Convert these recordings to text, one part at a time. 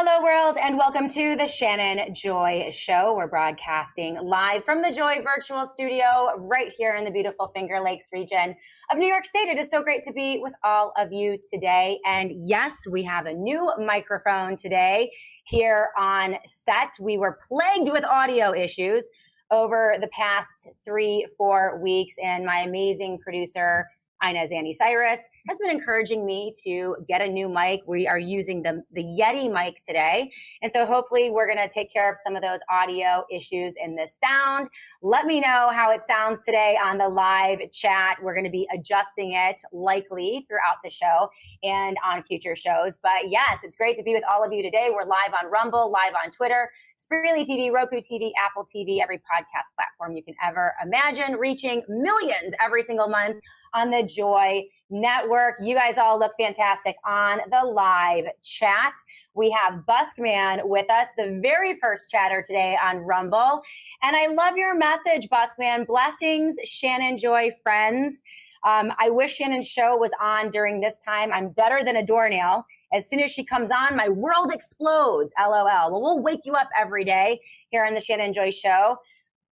Hello, world, and welcome to the Shannon Joy Show. We're broadcasting live from the Joy Virtual Studio right here in the beautiful Finger Lakes region of New York State. It is so great to be with all of you today. And yes, we have a new microphone today here on set. We were plagued with audio issues over the past 3-4 weeks, and my amazing producer, Inez Andy Cyrus, has been encouraging me to get a new mic. We are using the Yeti mic today. And so hopefully we're going to take care of some of those audio issues in the sound. Let me know how it sounds today on the live chat. We're going to be adjusting it likely throughout the show and on future shows. But yes, it's great to be with all of you today. We're live on Rumble, live on Twitter, Spreely TV, Roku TV, Apple TV, every podcast platform you can ever imagine, reaching millions every single month on the Joy Network. You guys all look fantastic on the live chat. We have Buskman with us, the very first chatter today on Rumble. And I love your message, Buskman. Blessings, Shannon Joy friends. I wish Shannon's show was on during this time. I'm deader than a doornail. As soon as she comes on, my world explodes, LOL. Well, we'll wake you up every day here on the Shannon Joy Show,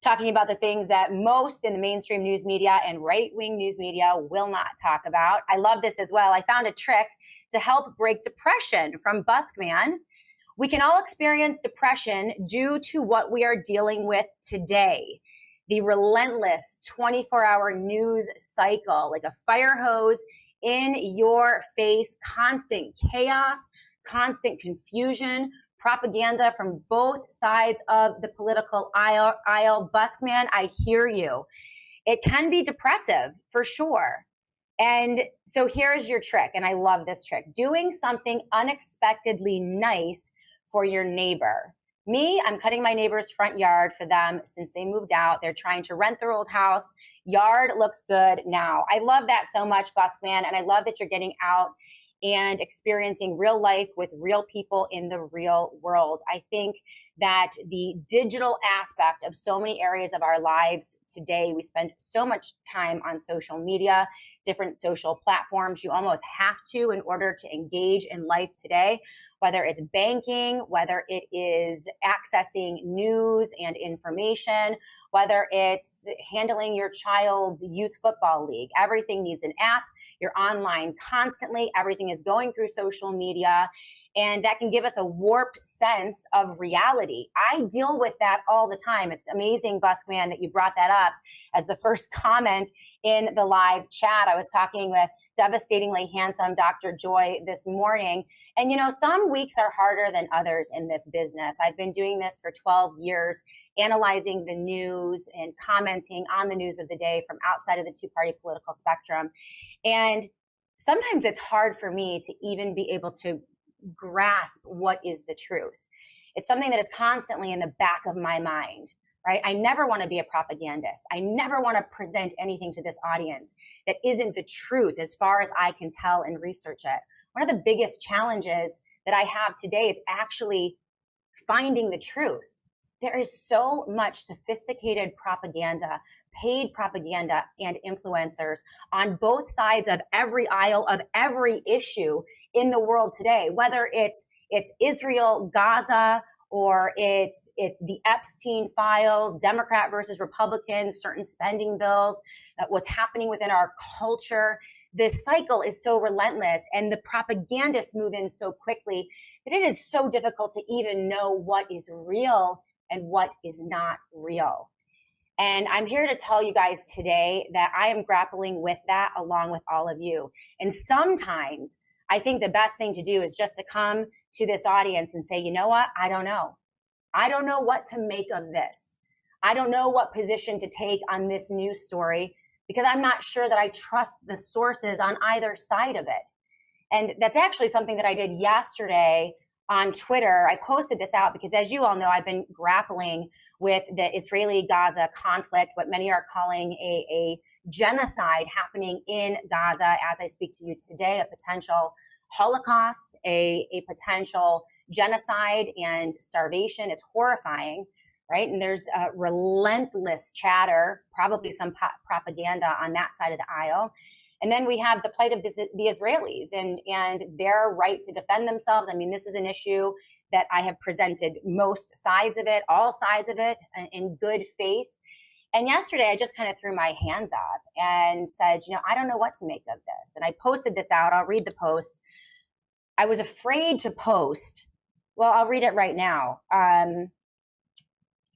talking about the things that most in the mainstream news media and right-wing news media will not talk about. I love this as well. I found a trick to help break depression from Buskman. We can all experience depression due to what we are dealing with today. The relentless 24-hour news cycle, like a fire hose in your face, constant chaos, constant confusion, propaganda from both sides of the political aisle. Buskman, I hear you. It can be depressive for sure. And so here's your trick, and I love this trick. Doing something unexpectedly nice for your neighbor. Me, I'm cutting my neighbor's front yard for them since they moved out. They're trying to rent their old house. Yard looks good now. I love that so much, Buskman, and I love that you're getting out and experiencing real life with real people in the real world. I think that the digital aspect of so many areas of our lives today, we spend so much time on social media, different social platforms. You almost have to in order to engage in life today, whether it's banking, whether it is accessing news and information, whether it's handling your child's youth football league. Everything needs an app. You're online constantly. Everything is going through social media. And that can give us a warped sense of reality. I deal with that all the time. It's amazing, Buskman, that you brought that up as the first comment in the live chat. I was talking with devastatingly handsome Dr. Joy this morning. And, you know, some weeks are harder than others in this business. I've been doing this for 12 years, analyzing the news and commenting on the news of the day from outside of the two-party political spectrum. And sometimes it's hard for me to even be able to grasp what is the truth. It's something that is constantly in the back of my mind, right? I never want to be a propagandist. I never want to present anything to this audience that isn't the truth as far as I can tell and research it. One of the biggest challenges that I have today is actually finding the truth. There is so much sophisticated propaganda, paid propaganda, and influencers on both sides of every aisle of every issue in the world today, whether it's Israel, Gaza, or it's the Epstein files, Democrat versus Republican, certain spending bills, what's happening within our culture. This cycle is so relentless, and the propagandists move in so quickly that it is so difficult to even know what is real and what is not real. And I'm here to tell you guys today that I am grappling with that along with all of you. And sometimes I think the best thing to do is just to come to this audience and say, you know what? I don't know. I don't know what to make of this. I don't know what position to take on this news story because I'm not sure that I trust the sources on either side of it. And that's actually something that I did yesterday on Twitter. I posted this out because, as you all know, I've been grappling with the Israeli-Gaza conflict, what many are calling a genocide happening in Gaza as I speak to you today, a potential Holocaust, a potential genocide and starvation. It's horrifying, right? And there's relentless chatter, probably some propaganda on that side of the aisle. And then we have the plight of the Israelis and their right to defend themselves. I mean, this is an issue that I have presented most sides of it, all sides of it, in good faith. And yesterday, I just kind of threw my hands up and said, I don't know what to make of this. And I posted this out. I'll read the post. I was afraid to post. Well, I'll read it right now. And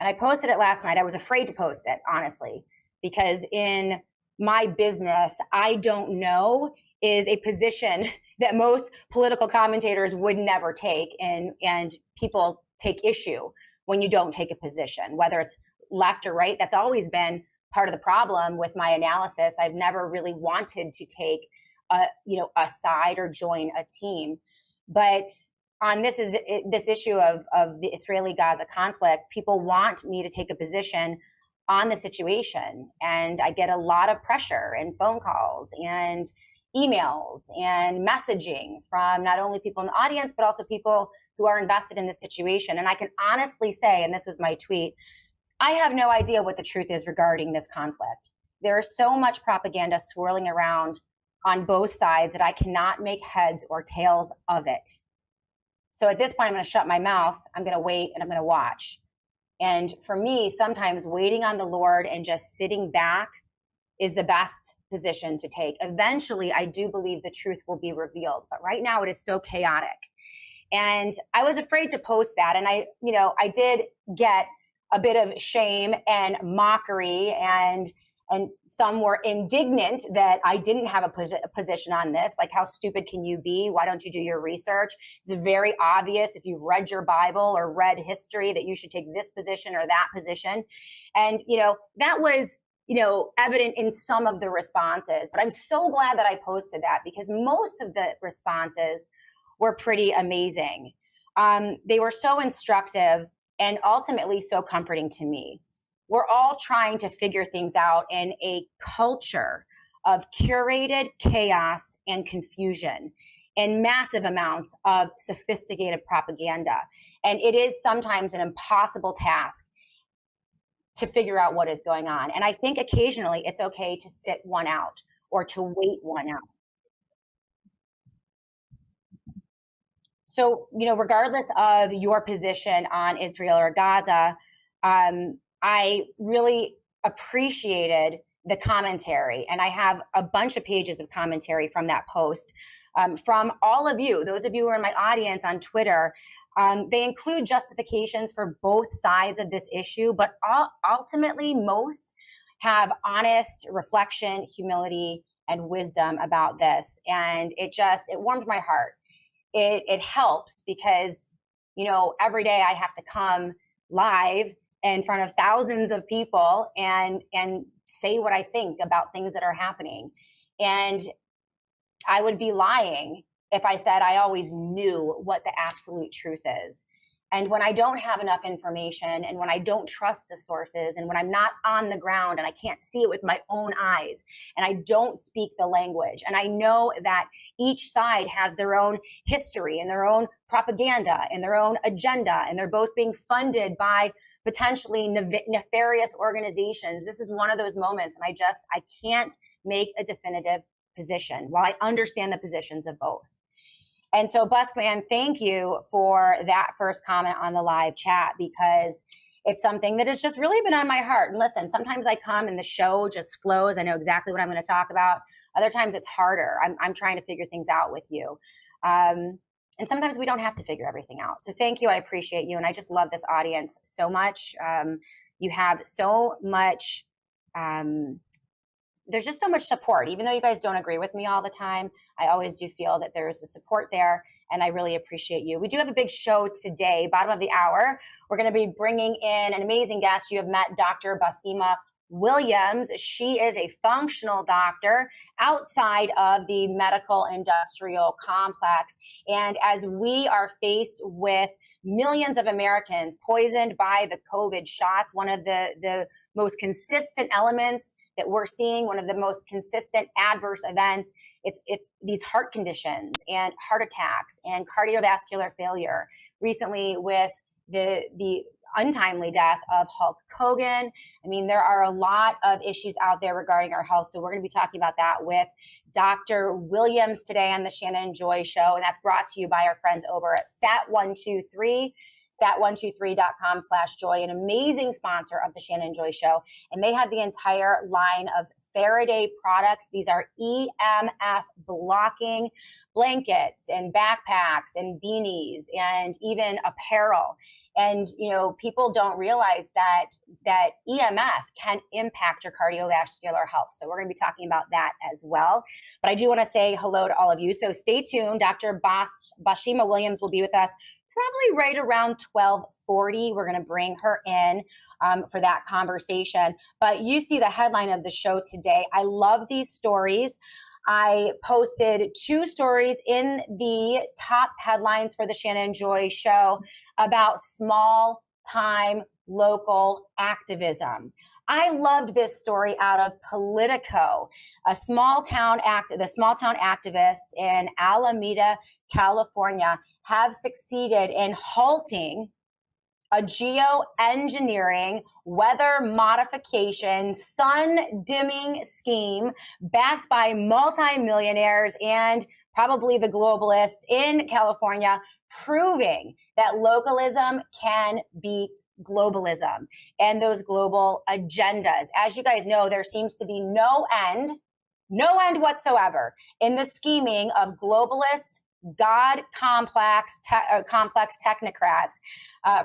I posted it last night. I was afraid to post it, honestly, because in my business, I don't know is a position that most political commentators would never take. And people take issue when you don't take a position, whether it's left or right. That's always been part of the problem with my analysis. I've never really wanted to take a side or join a team. But on this issue of the Israeli-Gaza conflict, people want me to take a position on the situation. And I get a lot of pressure and phone calls and emails and messaging from not only people in the audience, but also people who are invested in this situation. And I can honestly say, and this was my tweet, I have no idea what the truth is regarding this conflict. There is so much propaganda swirling around on both sides that I cannot make heads or tails of it. So at this point, I'm going to shut my mouth. I'm going to wait and I'm going to watch. And for me, sometimes waiting on the Lord and just sitting back is the best position to take. Eventually, I do believe the truth will be revealed. But right now, it is so chaotic. And I was afraid to post that. And I did get a bit of shame and mockery, and some were indignant that I didn't have a position on this. Like, how stupid can you be? Why don't you do your research? It's very obvious if you've read your Bible or read history that you should take this position or that position. And, that was, evident in some of the responses. But I'm so glad that I posted that, because most of the responses were pretty amazing. They were so instructive and ultimately so comforting to me. We're all trying to figure things out in a culture of curated chaos and confusion and massive amounts of sophisticated propaganda. And it is sometimes an impossible task to figure out what is going on. And I think occasionally it's okay to sit one out or to wait one out. So, regardless of your position on Israel or Gaza, I really appreciated the commentary. And I have a bunch of pages of commentary from that post from all of you, those of you who are in my audience on Twitter. They include justifications for both sides of this issue, but ultimately most have honest reflection, humility, and wisdom about this. And it warmed my heart. It helps because, every day I have to come live in front of thousands of people and say what I think about things that are happening. And I would be lying if I said I always knew what the absolute truth is. And when I don't have enough information, and when I don't trust the sources, and when I'm not on the ground and I can't see it with my own eyes, and I don't speak the language, and I know that each side has their own history and their own propaganda and their own agenda, and they're both being funded by potentially nefarious organizations. This is one of those moments when I can't make a definitive position while I understand the positions of both. And so, Buskman, thank you for that first comment on the live chat, because it's something that has just really been on my heart. And listen, sometimes I come and the show just flows. I know exactly what I'm going to talk about. Other times it's harder. I'm trying to figure things out with you. And sometimes we don't have to figure everything out. So thank you. I appreciate you. And I just love this audience so much. You have so much, there's just so much support. Even though you guys don't agree with me all the time, I always do feel that there's the support there, and I really appreciate you. We do have a big show today, bottom of the hour. We're going to be bringing in an amazing guest. You have met Dr. Basima Williams. She is a functional doctor outside of the medical industrial complex. And as we are faced with millions of Americans poisoned by the COVID shots, one of the most consistent elements that we're seeing, one of the most consistent adverse events, it's these heart conditions and heart attacks and cardiovascular failure. Recently with the untimely death of Hulk Hogan. I mean, there are a lot of issues out there regarding our health. So we're going to be talking about that with Dr. Williams today on the Shannon Joy Show. And that's brought to you by our friends over at SAT123, sat123.com/joy, an amazing sponsor of the Shannon Joy Show. And they have the entire line of Faraday products. These are EMF blocking blankets and backpacks and beanies and even apparel. And, you know, people don't realize that EMF can impact your cardiovascular health. So we're going to be talking about that as well. But I do want to say hello to all of you. So stay tuned. Dr. Bashima Williams will be with us probably right around 12:40. We're going to bring her in for that conversation. But you see the headline of the show today. I love these stories. I posted 2 stories in the top headlines for the Shannon Joy Show about small time local activism. I loved this story out of Politico, the small town activists in Alameda, California have succeeded in halting a geo-engineering weather modification sun dimming scheme backed by multimillionaires and probably the globalists in California, proving that localism can beat globalism and those global agendas. As you guys know, there seems to be no end whatsoever in the scheming of globalist, God complex technocrats,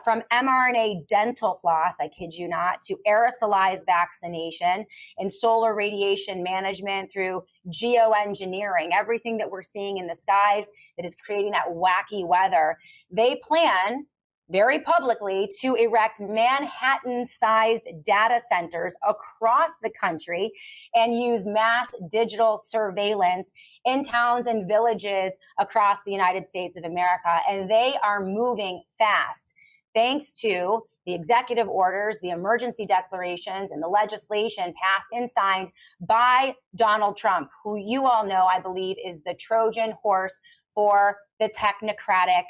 from mRNA dental floss, I kid you not, to aerosolized vaccination and solar radiation management through geoengineering, everything that we're seeing in the skies that is creating that wacky weather. They plan very publicly to erect Manhattan-sized data centers across the country and use mass digital surveillance in towns and villages across the United States of America. And they are moving fast, thanks to the executive orders, the emergency declarations, and the legislation passed and signed by Donald Trump, who you all know, I believe, is the Trojan horse for the technocratic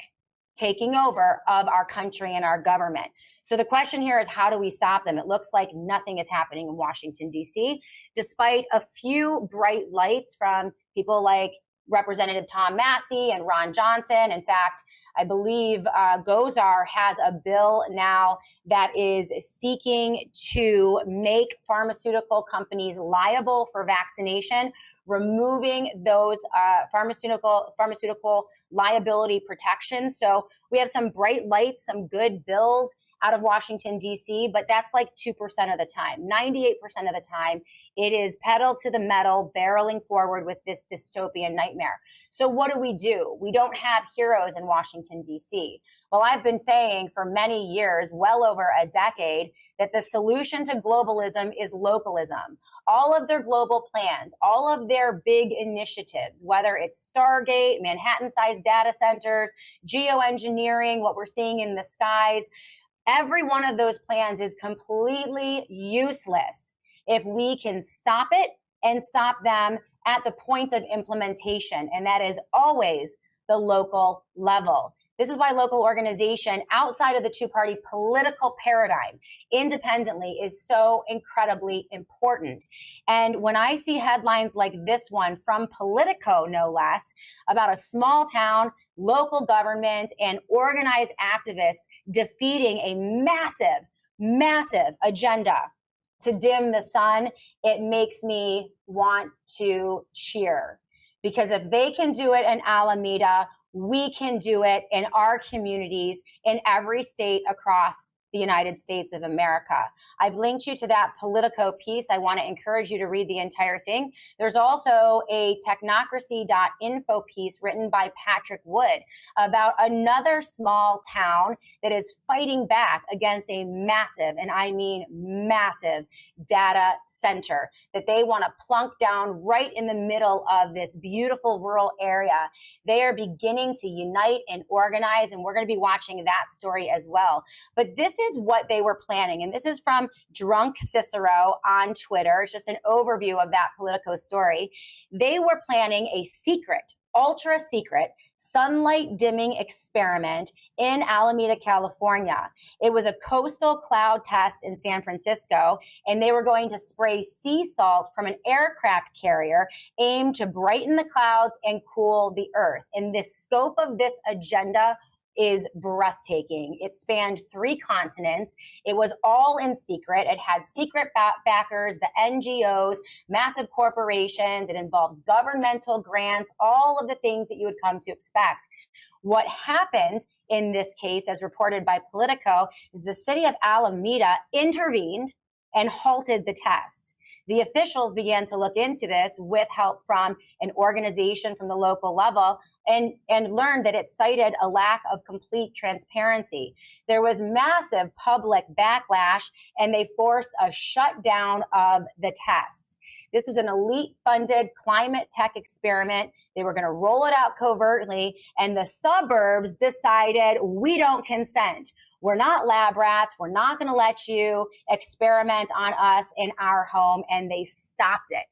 taking over of our country and our government. So the question here is, how do we stop them? It looks like nothing is happening in Washington, D.C., despite a few bright lights from people like Representative Tom Massey and Ron Johnson. In fact, I believe Gozar has a bill now that is seeking to make pharmaceutical companies liable for vaccination, removing those pharmaceutical liability protections. So we have some bright lights, some good bills out of Washington, D.C., but that's like 2% of the time. 98% of the time, it is pedal to the metal, barreling forward with this dystopian nightmare. So what do? We don't have heroes in Washington, D.C. Well, I've been saying for many years, well over a decade, that the solution to globalism is localism. All of their global plans, all of their big initiatives, whether it's Stargate, Manhattan-sized data centers, geoengineering, what we're seeing in the skies, every one of those plans is completely useless if we can stop it and stop them at the point of implementation. And that is always the local level. This is why local organization outside of the two-party political paradigm independently is so incredibly important. And when I see headlines like this one from Politico, no less, about a small town, local government, and organized activists defeating a massive agenda to dim the sun, it makes me want to cheer. Because if they can do it in Alameda, we can do it in our communities in every state across the United States of America. I've linked you to that Politico piece. I want to encourage you to read the entire thing. There's also a technocracy.info piece written by Patrick Wood about another small town that is fighting back against a massive, and I mean massive, data center that they want to plunk down right in the middle of this beautiful rural area. They are beginning to unite and organize, and we're going to be watching that story as well. But this is what they were planning. And this is from Drunk Cicero on Twitter. It's just an overview of that Politico story. They were planning a secret, ultra secret sunlight dimming experiment in Alameda, California. It was a coastal cloud test in San Francisco, and they were going to spray sea salt from an aircraft carrier aimed to brighten the clouds and cool the earth. And the scope of this agenda is breathtaking. It spanned 3 continents. It was all in secret. It had secret backers, the NGOs, massive corporations. It involved governmental grants, all of the things that you would come to expect. What happened in this case, as reported by Politico, is the city of Alameda intervened and halted the test. The officials began to look into this with help from an organization from the local level and learned that it cited a lack of complete transparency. There was massive public backlash, and they forced a shutdown of the test. This was an elite-funded climate tech experiment. They were going to roll it out covertly, and the suburbs decided, we don't consent. We're not lab rats. We're not going to let you experiment on us in our home. And they stopped it.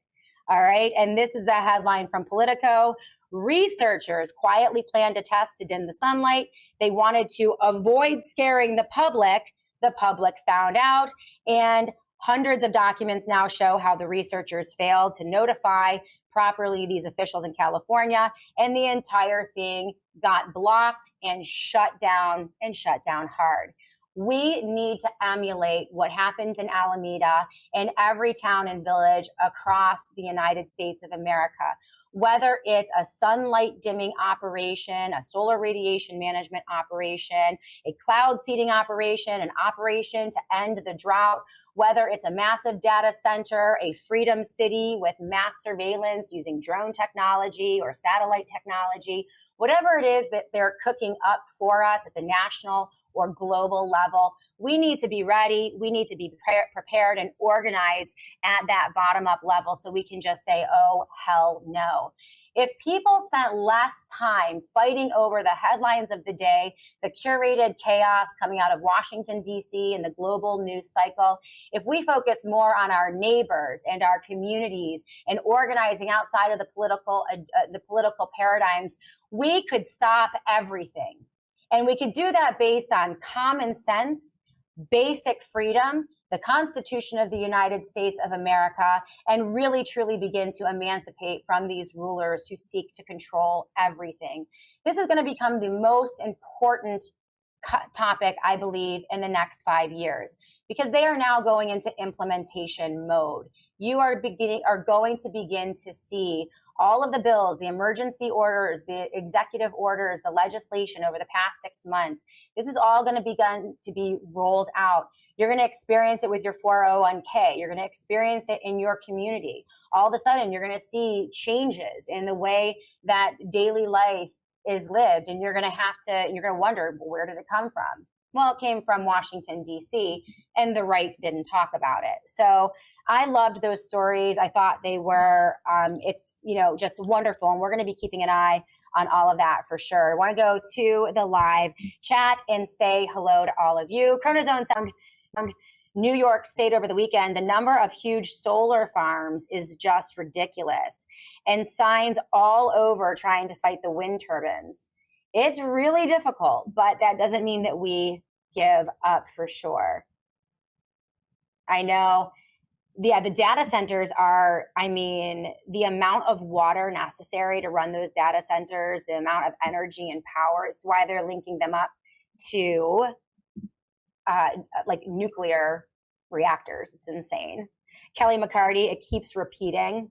All right. And this is the headline from Politico. Researchers quietly planned a test to dim the sunlight. They wanted to avoid scaring the public. The public found out. And hundreds of documents now show how the researchers failed to notify properly these officials in California, and the entire thing got blocked and shut down hard. We need to emulate what happened in Alameda and every town and village across the United States of America. Whether it's a sunlight dimming operation, a solar radiation management operation, a cloud seeding operation, an operation to end the drought, whether it's a massive data center, a freedom city with mass surveillance using drone technology or satellite technology, whatever it is that they're cooking up for us at the national or global level, we need to be ready. We need to be prepared and organized at that bottom up level so we can just say, oh, hell no. If people spent less time fighting over the headlines of the day, the curated chaos coming out of Washington, D.C. and the global news cycle, if we focus more on our neighbors and our communities and organizing outside of the political paradigms, we could stop everything. And we could do that based on common sense, basic freedom, the Constitution of the United States of America, and really truly begin to emancipate from these rulers who seek to control everything. This is going to become the most important topic, I believe, in the next 5 years, because they are now going into implementation mode. You are going to begin to see all of the bills, the emergency orders, the executive orders, the legislation over the past 6 months. This is all going to begin to be rolled out. You're going to experience it with your 401k. You're going to experience it in your community. All of a sudden, you're going to see changes in the way that daily life is lived. And you're going to wonder, where did it come from? Well, it came from Washington, D.C., and the right didn't talk about it. So I loved those stories. I thought they were, it's, just wonderful. And we're going to be keeping an eye on all of that for sure. I want to go to the live chat and say hello to all of you. Chronozone sound New York State over the weekend. The number of huge solar farms is just ridiculous, and signs all over trying to fight the wind turbines. It's really difficult, but that doesn't mean that we give up for sure. I know, the data centers are, the amount of water necessary to run those data centers, the amount of energy and power, is why they're linking them up to like nuclear reactors. It's insane. Kelly McCarty, it keeps repeating.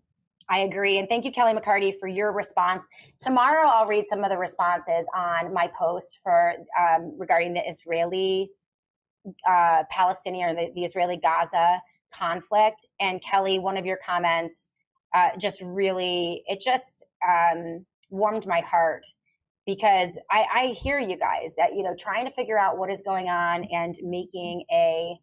I agree. And thank you, Kelly McCarty, for your response. Tomorrow, I'll read some of the responses on my post for regarding the Israeli Palestinian, or the Israeli Gaza conflict. And Kelly, one of your comments just warmed my heart, because I hear you guys that, trying to figure out what is going on and making a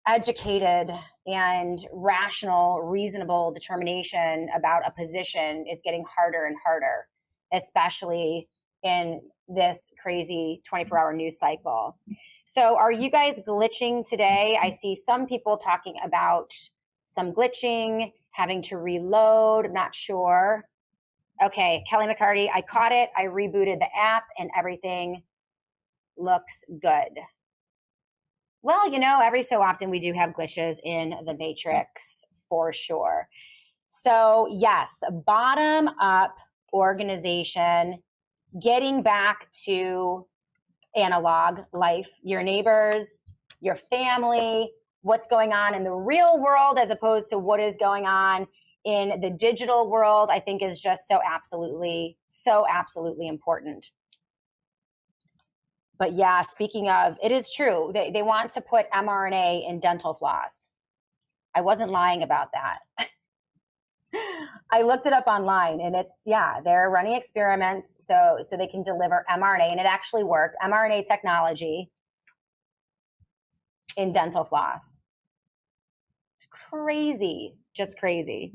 educated and rational, reasonable determination about a position is getting harder and harder, especially in this crazy 24-hour news cycle. So are you guys glitching today? I see some people talking about some glitching, having to reload. I'm not sure. Okay, Kelly McCarty, I caught it. I rebooted the app and everything looks good. Well, every so often we do have glitches in the matrix for sure. So yes, bottom up organization, getting back to analog life, your neighbors, your family, what's going on in the real world as opposed to what is going on in the digital world, I think is just so absolutely important. But yeah, speaking of, it is true. They want to put mRNA in dental floss. I wasn't lying about that. I looked it up online and they're running experiments so they can deliver mRNA, and it actually worked. mRNA technology in dental floss. It's crazy, just crazy.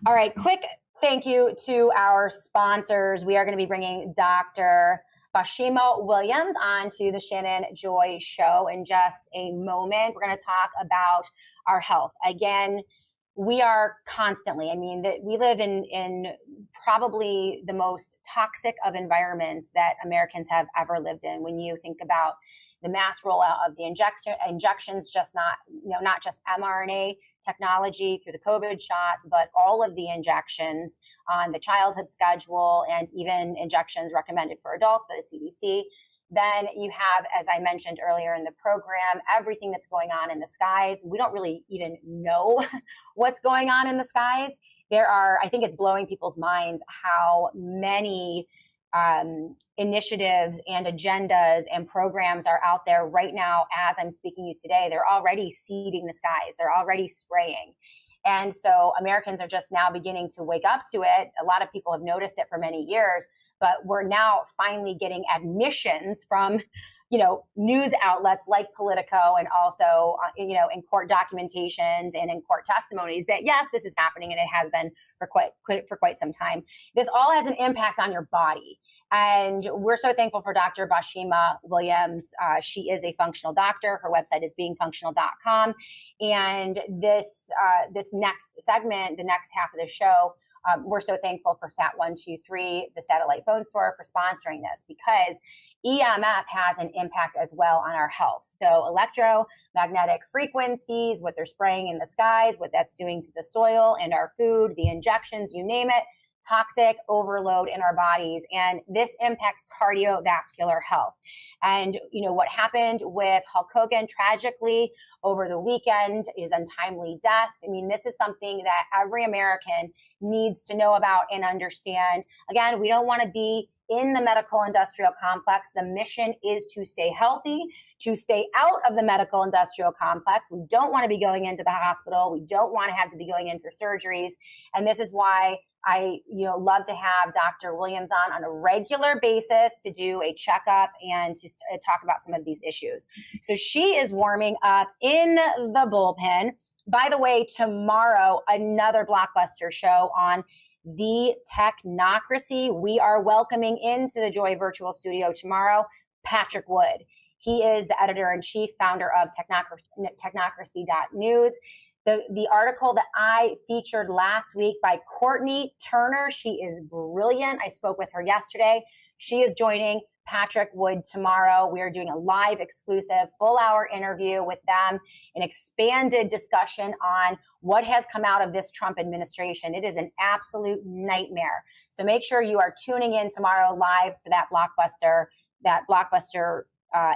All right, quick thank you to our sponsors. We are going to be bringing Dr. Bashima Williams on to the Shannon Joy Show in just a moment. We're going to talk about our health. Again, we are constantly, we live in probably the most toxic of environments that Americans have ever lived in. When you think about the mass rollout of the injections, not just mRNA technology through the COVID shots, but all of the injections on the childhood schedule and even injections recommended for adults by the CDC. Then you have, as I mentioned earlier in the program, everything that's going on in the skies. We don't really even know what's going on in the skies. I think it's blowing people's minds how many initiatives and agendas and programs are out there right now as I'm speaking to you today. They're already seeding the skies. They're already spraying. And so Americans are just now beginning to wake up to it. A lot of people have noticed it for many years, but we're now finally getting admissions from, news outlets like Politico and also, in court documentations and in court testimonies that, yes, this is happening and it has been for quite some time. This all has an impact on your body. And we're so thankful for Dr. Bashima Williams. She is a functional doctor. Her website is beingfunctional.com. And this next segment, the next half of the show, we're so thankful for Sat123, the satellite phone store, for sponsoring this, because EMF has an impact as well on our health. So electromagnetic frequencies, what they're spraying in the skies, what that's doing to the soil and our food, the injections, you name it, toxic overload in our bodies. And this impacts cardiovascular health. And, what happened with Hulk Hogan tragically over the weekend is untimely death. This is something that every American needs to know about and understand. Again, we don't want to be in the medical industrial complex. The mission is to stay healthy, to stay out of the medical industrial complex. We don't want to be going into the hospital. We don't want to have to be going in for surgeries. And this is why I love to have Dr. Williams on a regular basis to do a checkup and to talk about some of these issues. So she is warming up in the bullpen. By the way, tomorrow, another blockbuster show on the technocracy. We are welcoming into the Joy Virtual Studio tomorrow, Patrick Wood. He is the editor-in-chief, founder of technocracy.news. The article that I featured last week by Courtney Turner, she is brilliant. I spoke with her yesterday. She is joining Patrick Wood tomorrow. We are doing a live exclusive full-hour interview with them, an expanded discussion on what has come out of this Trump administration. It is an absolute nightmare. So make sure you are tuning in tomorrow live for that blockbuster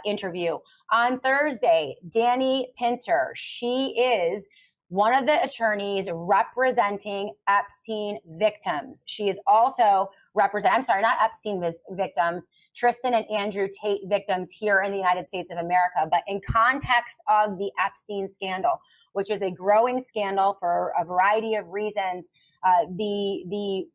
interview. On Thursday, Danny Pinter, she is one of the attorneys representing Epstein victims. She is also not Epstein victims, Tristan and Andrew Tate victims here in the United States of America, but in context of the Epstein scandal, which is a growing scandal for a variety of reasons, the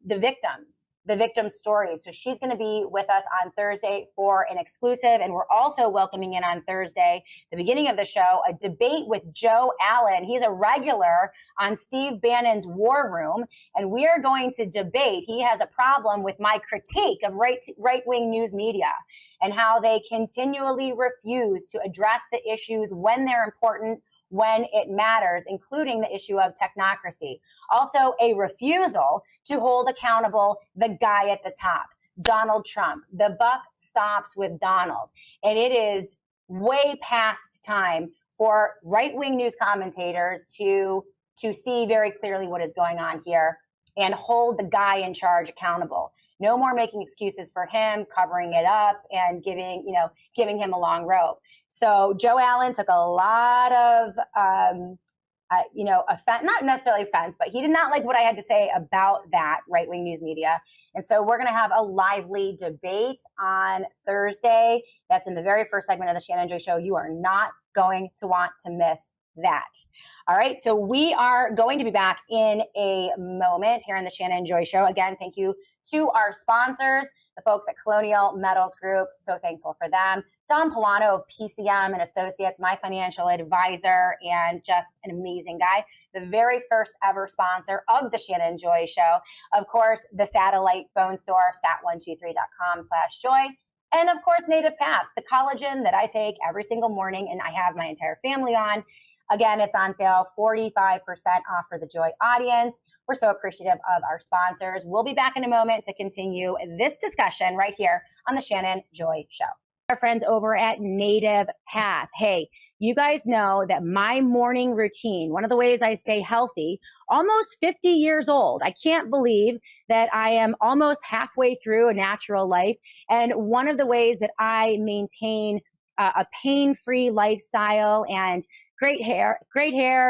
victim stories. So she's going to be with us on Thursday for an exclusive. And we're also welcoming in on Thursday, the beginning of the show, a debate with Joe Allen. He's a regular on Steve Bannon's War Room. And we are going to debate. He has a problem with my critique of right-wing news media and how they continually refuse to address the issues when they're important, when it matters, including the issue of technocracy. Also, a refusal to hold accountable the guy at the top, Donald Trump. The buck stops with Donald. And it is way past time for right-wing news commentators to see very clearly what is going on here and hold the guy in charge accountable. No more making excuses for him, covering it up, and giving him a long rope. So Joe Allen took a lot of, offense, not necessarily offense, but he did not like what I had to say about that right-wing news media. And so we're going to have a lively debate on Thursday. That's in the very first segment of the Shannon Joy Show. You are not going to want to miss that. All right, so we are going to be back in a moment here in the Shannon Joy Show. Again, thank you to our sponsors, the folks at Colonial Metals Group. So thankful for them. Don Polano of PCM and Associates, my financial advisor, and just an amazing guy. The very first ever sponsor of the Shannon Joy Show. Of course, the satellite phone store, sat123.com/joy. And of course, Native Path, the collagen that I take every single morning and I have my entire family on. Again, it's on sale, 45% off for the Joy audience. We're so appreciative of our sponsors. We'll be back in a moment to continue this discussion right here on the Shannon Joy Show. Our friends over at Native Path. Hey, you guys know that my morning routine, one of the ways I stay healthy, almost 50 years old. I can't believe that I am almost halfway through a natural life. And one of the ways that I maintain a pain-free lifestyle and great hair,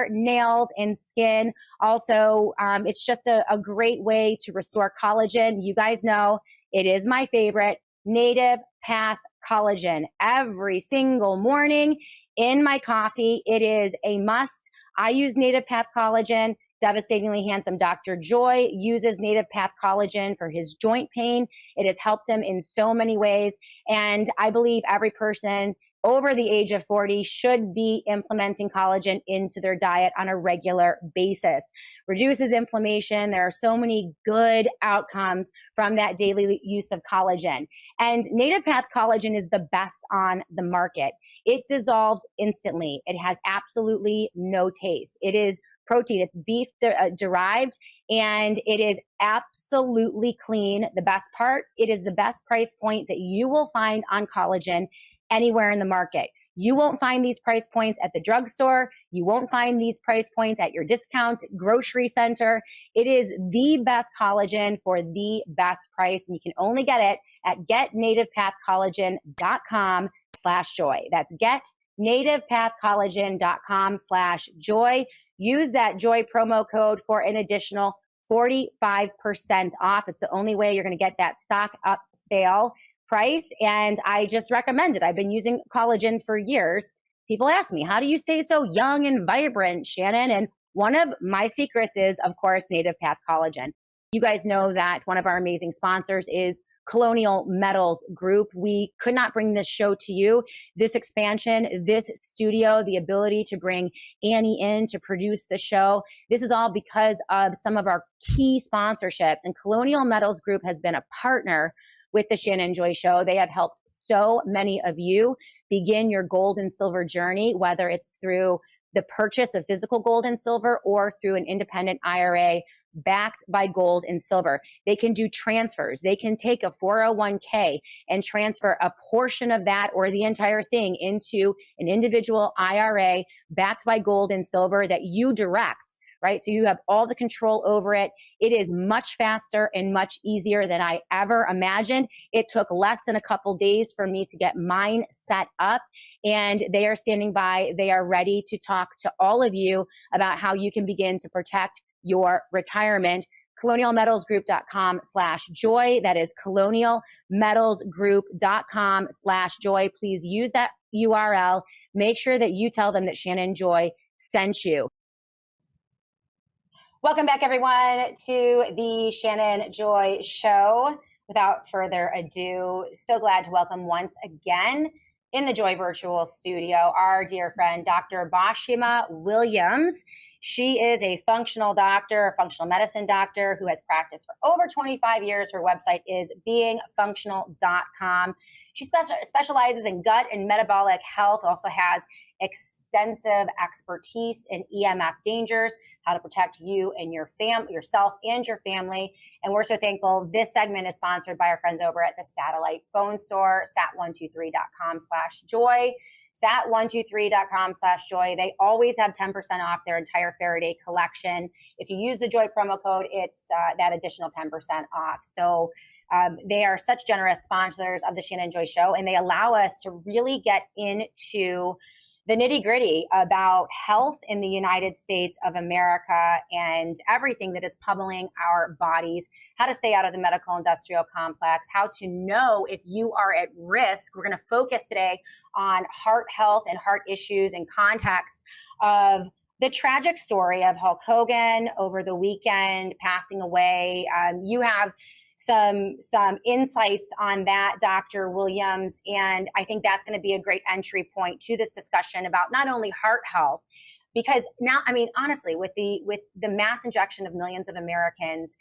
nails, and skin. Also, it's just a great way to restore collagen. You guys know it is my favorite, Native Path collagen. Every single morning in my coffee, it is a must. I use Native Path collagen. Devastatingly Handsome Dr. Joy uses Native Path collagen for his joint pain. It has helped him in so many ways. And I believe every person over the age of 40 should be implementing collagen into their diet on a regular basis. Reduces inflammation. There are so many good outcomes from that daily use of collagen. And Native Path collagen is the best on the market. It dissolves instantly. It has absolutely no taste. It is protein. It's beef derived, and it is absolutely clean. The best part, it is the best price point that you will find on collagen anywhere in the market. You won't find these price points at the drugstore. You won't find these price points at your discount grocery center. It is the best collagen for the best price, and you can only get it at getnativepathcollagen.com/joy. That's getnativepathcollagen.com/joy. Use that Joy promo code for an additional 45% off. It's the only way you're going to get that stock up sale price. And I just recommend it. I've been using collagen for years. People ask me, how do you stay so young and vibrant, Shannon? And one of my secrets is, of course, Native Path collagen. You guys know that one of our amazing sponsors is Colonial Metals Group. We could not bring this show to you, this expansion, this studio, the ability to bring Annie in to produce the show. This is all because of some of our key sponsorships. And Colonial Metals Group has been a partner with the Shannon Joy Show. They have helped so many of you begin your gold and silver journey, whether it's through the purchase of physical gold and silver or through an independent IRA backed by gold and silver. They can do transfers. They can take a 401k and transfer a portion of that or the entire thing into an individual IRA backed by gold and silver that you direct, right? So you have all the control over it. It is much faster and much easier than I ever imagined. It took less than a couple days for me to get mine set up, and they are standing by. They are ready to talk to all of you about how you can begin to protect your retirement. colonialmetalsgroup.com/joy. That is colonialmetalsgroup.com/joy. Please use that URL. Make sure that you tell them that Shannon Joy sent you. Welcome back, everyone, to the Shannon Joy Show. Without further ado, so glad to welcome once again in the Joy Virtual Studio our dear friend, Dr. Bashima Williams. She is a functional doctor, a functional medicine doctor who has practiced for over 25 years. Her website is beingfunctional.com. She specializes in gut and metabolic health, also has extensive expertise in EMF dangers, how to protect you and yourself and your family. And we're so thankful. This segment is sponsored by our friends over at the Satellite Phone Store, sat123.com/joy. sat123.com/joy. They always have 10% off their entire Faraday collection. If you use the Joy promo code, it's that additional 10% off. So they are such generous sponsors of the Shannon Joy Show, and they allow us to really get into the nitty-gritty about health in the United States of America and everything that is pummeling our bodies, how to stay out of the medical industrial complex, how to know if you are at risk. We're going to focus today on heart health and heart issues in context of the tragic story of Hulk Hogan over the weekend passing away. You have some insights on that, Dr. Williams, and I think that's going to be a great entry point to this discussion about not only heart health, because now, I mean, honestly, with the mass injection of millions of Americans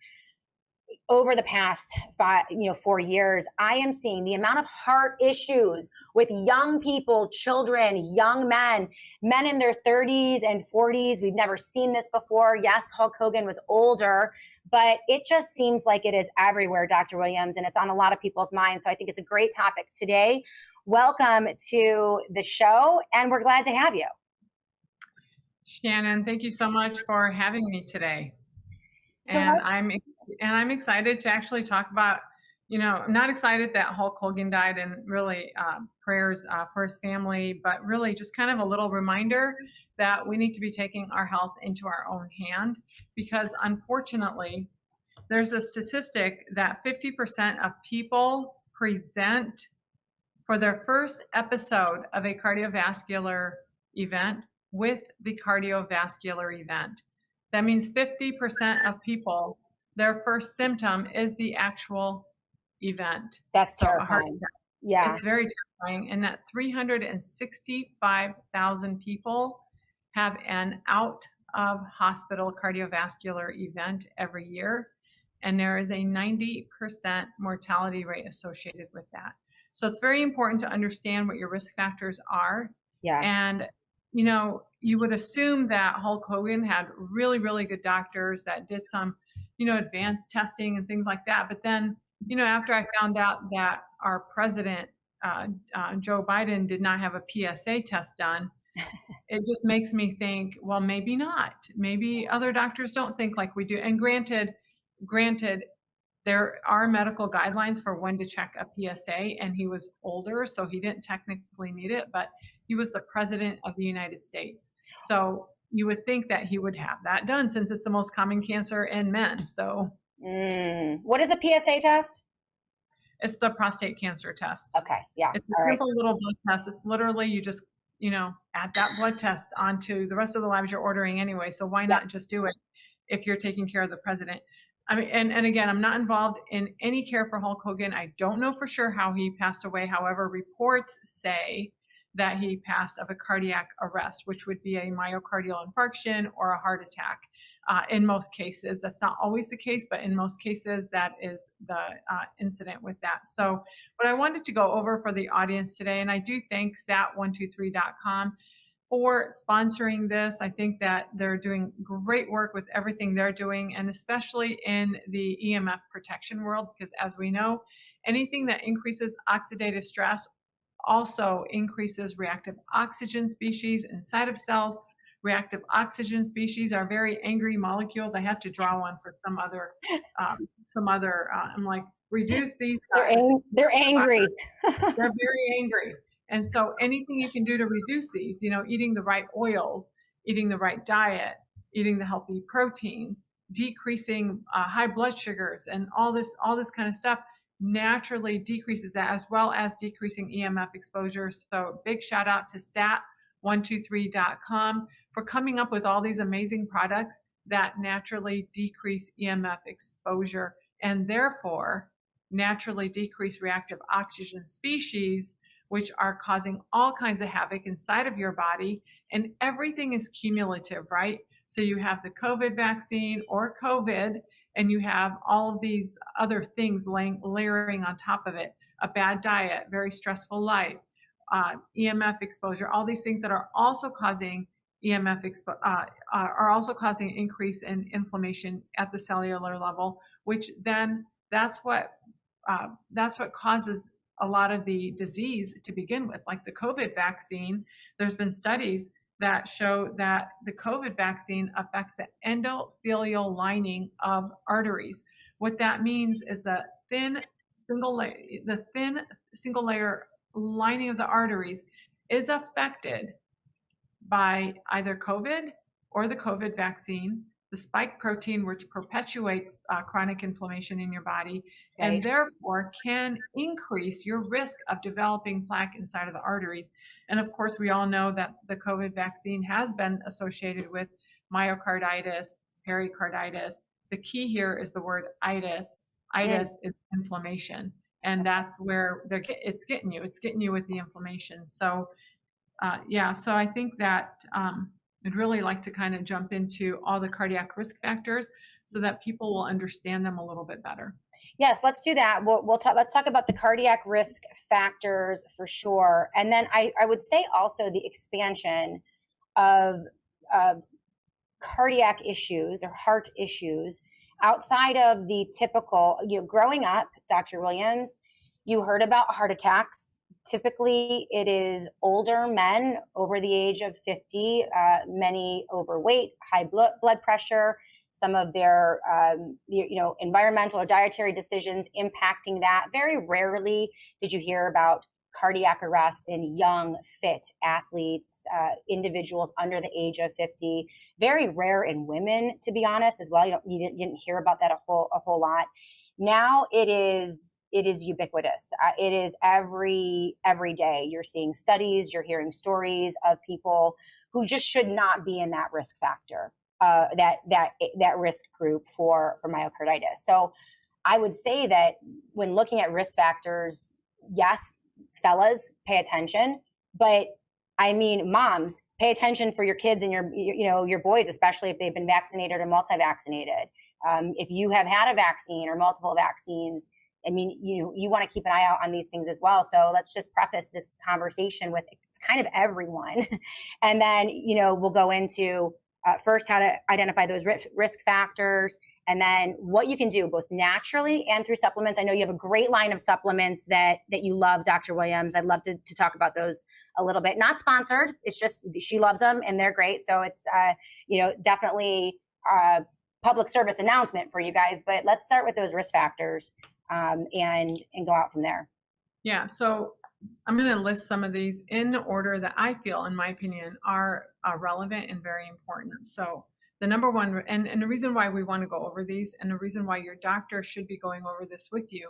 over the past 4 years, I am seeing the amount of heart issues with young people, children, young men in their 30s and 40s. We've never seen this before. Yes, Hulk Hogan was older, but it just seems like it is everywhere, Dr. Williams, and it's on a lot of people's minds. So I think it's a great topic today. Welcome to the show, and we're glad to have you. Shannon, thank you so much for having me today. So I'm excited to actually talk about, I'm not excited that Hulk Hogan died, and really prayers for his family, but really just kind of a little reminder that we need to be taking our health into our own hand, because unfortunately, there's a statistic that 50% of people present for their first episode of a cardiovascular event with the cardiovascular event. That means 50% of people, their first symptom is the actual event. That's terrifying. Yeah. It's very terrifying. And that 365,000 people have an out of hospital cardiovascular event every year. And there is a 90% mortality rate associated with that. So it's very important to understand what your risk factors are. Yeah. And you would assume that Hulk Hogan had really, really good doctors that did some, advanced testing and things like that. But then, after I found out that our president, Joe Biden, did not have a PSA test done, it just makes me think, well, maybe not. Maybe other doctors don't think like we do. And granted, there are medical guidelines for when to check a PSA, and he was older, so he didn't technically need it, but he was the president of the United States. So you would think that he would have that done, since it's the most common cancer in men. So what is a PSA test? It's the prostate cancer test. Okay. Yeah. It's a simple little blood test. It's literally, you just, add that blood test onto the rest of the labs you're ordering anyway. So why not just do it if you're taking care of the president? I mean, and again, I'm not involved in any care for Hulk Hogan. I don't know for sure how he passed away. However, reports say that he passed of a cardiac arrest, which would be a myocardial infarction or a heart attack. In most cases, that's not always the case, but in most cases, that is the incident with that. So what I wanted to go over for the audience today, and I do thank sat123.com for sponsoring this. I think that they're doing great work with everything they're doing, and especially in the EMF protection world, because as we know, anything that increases oxidative stress also increases reactive oxygen species inside of cells. Reactive oxygen species are very angry molecules. I have to draw one for some other, I'm like, reduce these guys. They're angry. They're very angry. And so anything you can do to reduce these, eating the right oils, eating the right diet, eating the healthy proteins, decreasing high blood sugars, and all this kind of stuff naturally decreases that, as well as decreasing EMF exposure. So big shout out to sat123.com for coming up with all these amazing products that naturally decrease EMF exposure and therefore naturally decrease reactive oxygen species, which are causing all kinds of havoc inside of your body. And everything is cumulative, right? So you have the COVID vaccine or COVID, and you have all of these other things layering on top of it. A bad diet, very stressful life, EMF exposure, all these things that are also causing are also causing increase in inflammation at the cellular level, which then that's what causes a lot of the disease to begin with. Like the COVID vaccine, there's been studies that show that the COVID vaccine affects the endothelial lining of arteries. What that means is the thin single layer lining of the arteries is affected by either COVID or the COVID vaccine, the spike protein, which perpetuates chronic inflammation in your body, Right. and therefore can increase your risk of developing plaque inside of the arteries. And of course, we all know that the COVID vaccine has been associated with myocarditis, pericarditis. The key here is the word itis. Itis is inflammation, and that's where it's getting you. It's getting you with the inflammation. So so I think that I'd really like to kind of jump into all the cardiac risk factors so that people will understand them a little bit better. Yes, let's do that. Let's talk about the cardiac risk factors for sure. And then I would say also the expansion of cardiac issues or heart issues outside of the typical, growing up, Dr. Williams, you heard about heart attacks. Typically, it is older men over the age of 50, many overweight, high blood pressure, some of their environmental or dietary decisions impacting that. Very rarely did you hear about cardiac arrest in young, fit athletes, individuals under the age of 50. Very rare in women, to be honest, as well. You didn't hear about that a whole lot. Now it is ubiquitous. It is every day. You're seeing studies, you're hearing stories of people who just should not be in that risk factor, that risk group for myocarditis. So I would say that when looking at risk factors, yes, fellas, pay attention, but I mean, moms, pay attention for your kids and your boys, especially if they've been vaccinated or multi-vaccinated. If you have had a vaccine or multiple vaccines, I mean, you want to keep an eye out on these things as well. So let's just preface this conversation with it's kind of everyone. And then, we'll go into first how to identify those risk factors, and then what you can do both naturally and through supplements. I know you have a great line of supplements that you love, Dr. Williams. I'd love to talk about those a little bit. Not sponsored. It's just she loves them and they're great. So it's, definitely public service announcement for you guys. But let's start with those risk factors and go out from there. Yeah. So I'm going to list some of these in the order that I feel, in my opinion, are relevant and very important. So the number one, and the reason why we want to go over these, and the reason why your doctor should be going over this with you,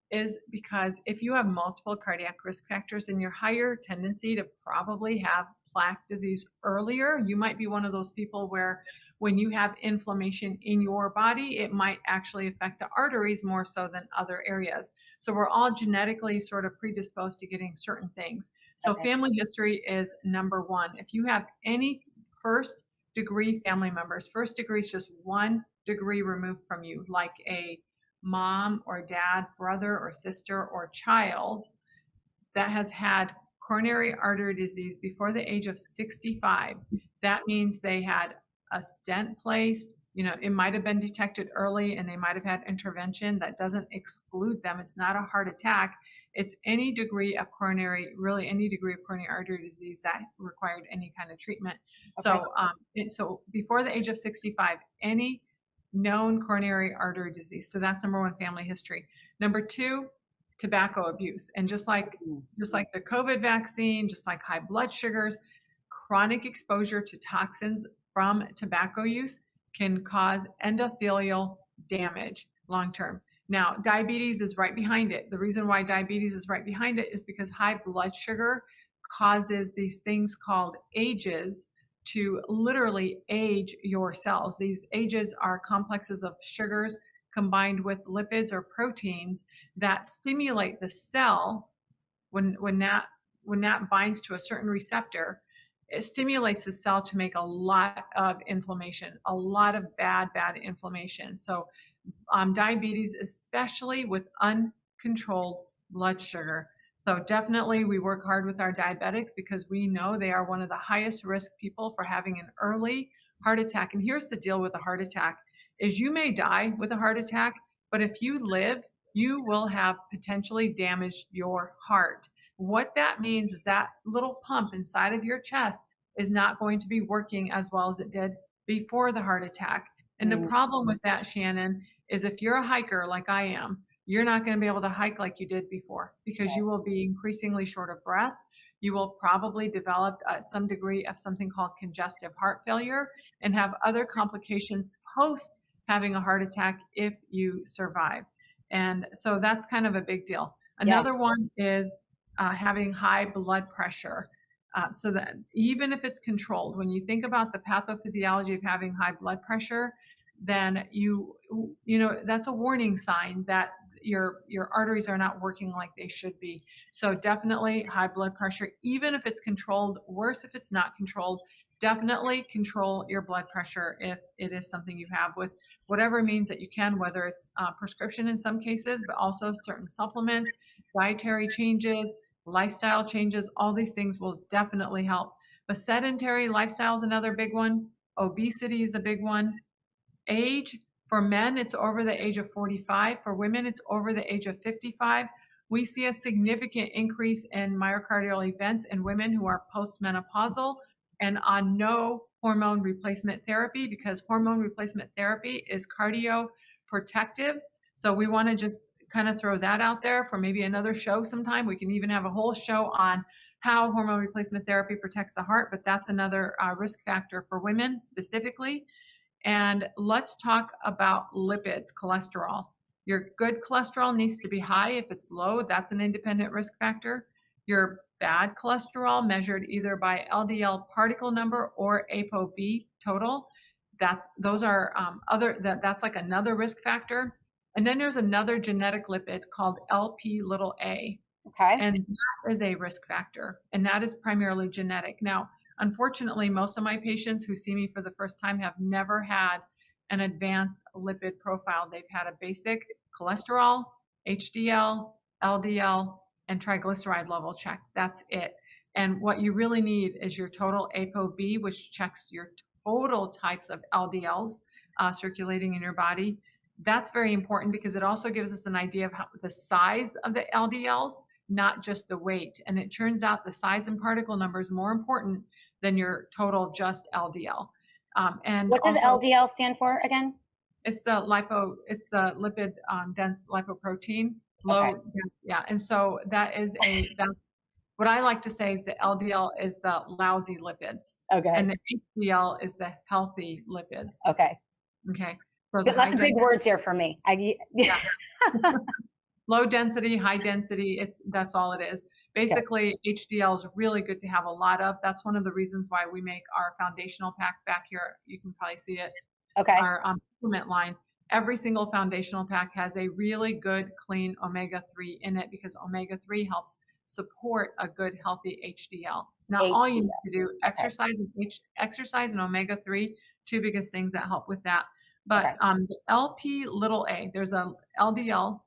is because if you have multiple cardiac risk factors, then you're higher tendency to probably have plaque disease earlier. You might be one of those people where when you have inflammation in your body, it might actually affect the arteries more so than other areas. So we're all genetically sort of predisposed to getting certain things. So family history is number one. If you have any first degree family members, first degree is just 1 degree removed from you, like a mom or dad, brother or sister or child that has had coronary artery disease before the age of 65, that means they had a stent placed. It might have been detected early and they might have had intervention. That doesn't exclude them. It's not a heart attack. It's any degree of coronary artery disease that required any kind of treatment. Okay. So before the age of 65, any known coronary artery disease. So that's number one, family history. Number two, tobacco abuse. And just like the COVID vaccine, just like high blood sugars, chronic exposure to toxins from tobacco use can cause endothelial damage long-term. Now, diabetes is right behind it. The reason why diabetes is right behind it is because high blood sugar causes these things called ages to literally age your cells. These ages are complexes of sugars combined with lipids or proteins that stimulate the cell when that binds to a certain receptor. It stimulates the cell to make a lot of inflammation, a lot of bad inflammation. So diabetes, especially with uncontrolled blood sugar. So definitely we work hard with our diabetics because we know they are one of the highest risk people for having an early heart attack. And here's the deal with a heart attack is you may die with a heart attack, but if you live, you will have potentially damaged your heart. What that means is that little pump inside of your chest is not going to be working as well as it did before the heart attack. And the Mm, problem with that, Shannon, is if you're a hiker like I am, you're not going to be able to hike like you did before because you will be increasingly short of breath. You will probably develop some degree of something called congestive heart failure and have other complications post having a heart attack if you survive. And so that's kind of a big deal. yeah. Another one is having high blood pressure. So that even if it's controlled, when you think about the pathophysiology of having high blood pressure, then you know that's a warning sign that your arteries are not working like they should be. So definitely high blood pressure, even if it's controlled, worse if it's not controlled, definitely control your blood pressure if it is something you have with whatever means that you can, whether it's prescription in some cases, but also certain supplements, dietary changes, lifestyle changes, all these things will definitely help. But sedentary lifestyle is another big one. Obesity is a big one. Age, for men, it's over the age of 45. For women, it's over the age of 55. We see a significant increase in myocardial events in women who are postmenopausal and on no hormone replacement therapy because hormone replacement therapy is cardioprotective. So we want to just kind of throw that out there for maybe another show sometime. We can even have a whole show on how hormone replacement therapy protects the heart, but that's another risk factor for women specifically. And let's talk about lipids, cholesterol. Your good cholesterol needs to be high. If it's low, that's an independent risk factor. Your bad cholesterol, measured either by LDL particle number or ApoB total, that's like another risk factor. And then there's another genetic lipid called LP little a. Okay. And that is a risk factor, and that is primarily genetic. Now, unfortunately, most of my patients who see me for the first time have never had an advanced lipid profile. They've had a basic cholesterol, HDL, LDL, and triglyceride level check. That's it. And what you really need is your total ApoB, which checks your total types of LDLs circulating in your body. That's very important because it also gives us an idea of the size of the LDLs, not just the weight. And it turns out the size and particle number is more important than your total just LDL. And What does also, LDL stand for again? it's the lipid dense lipoprotein, Okay. yeah. And so that's what I like to say is the LDL is the lousy lipids, Okay. and the HDL is the healthy lipids. Okay. Okay. So the Lots of big words here for me. Yeah. Low density, high density, that's all it is. Basically, HDL is really good to have a lot of. That's one of the reasons why we make our foundational pack back here. You can probably see it. Okay. Our supplement line. Every single foundational pack has a really good, clean omega-3 in it because omega-3 helps support a good, healthy HDL. It's not all you need to do. Exercise and omega-3, two biggest things that help with that. But the LP little a, there's a LDL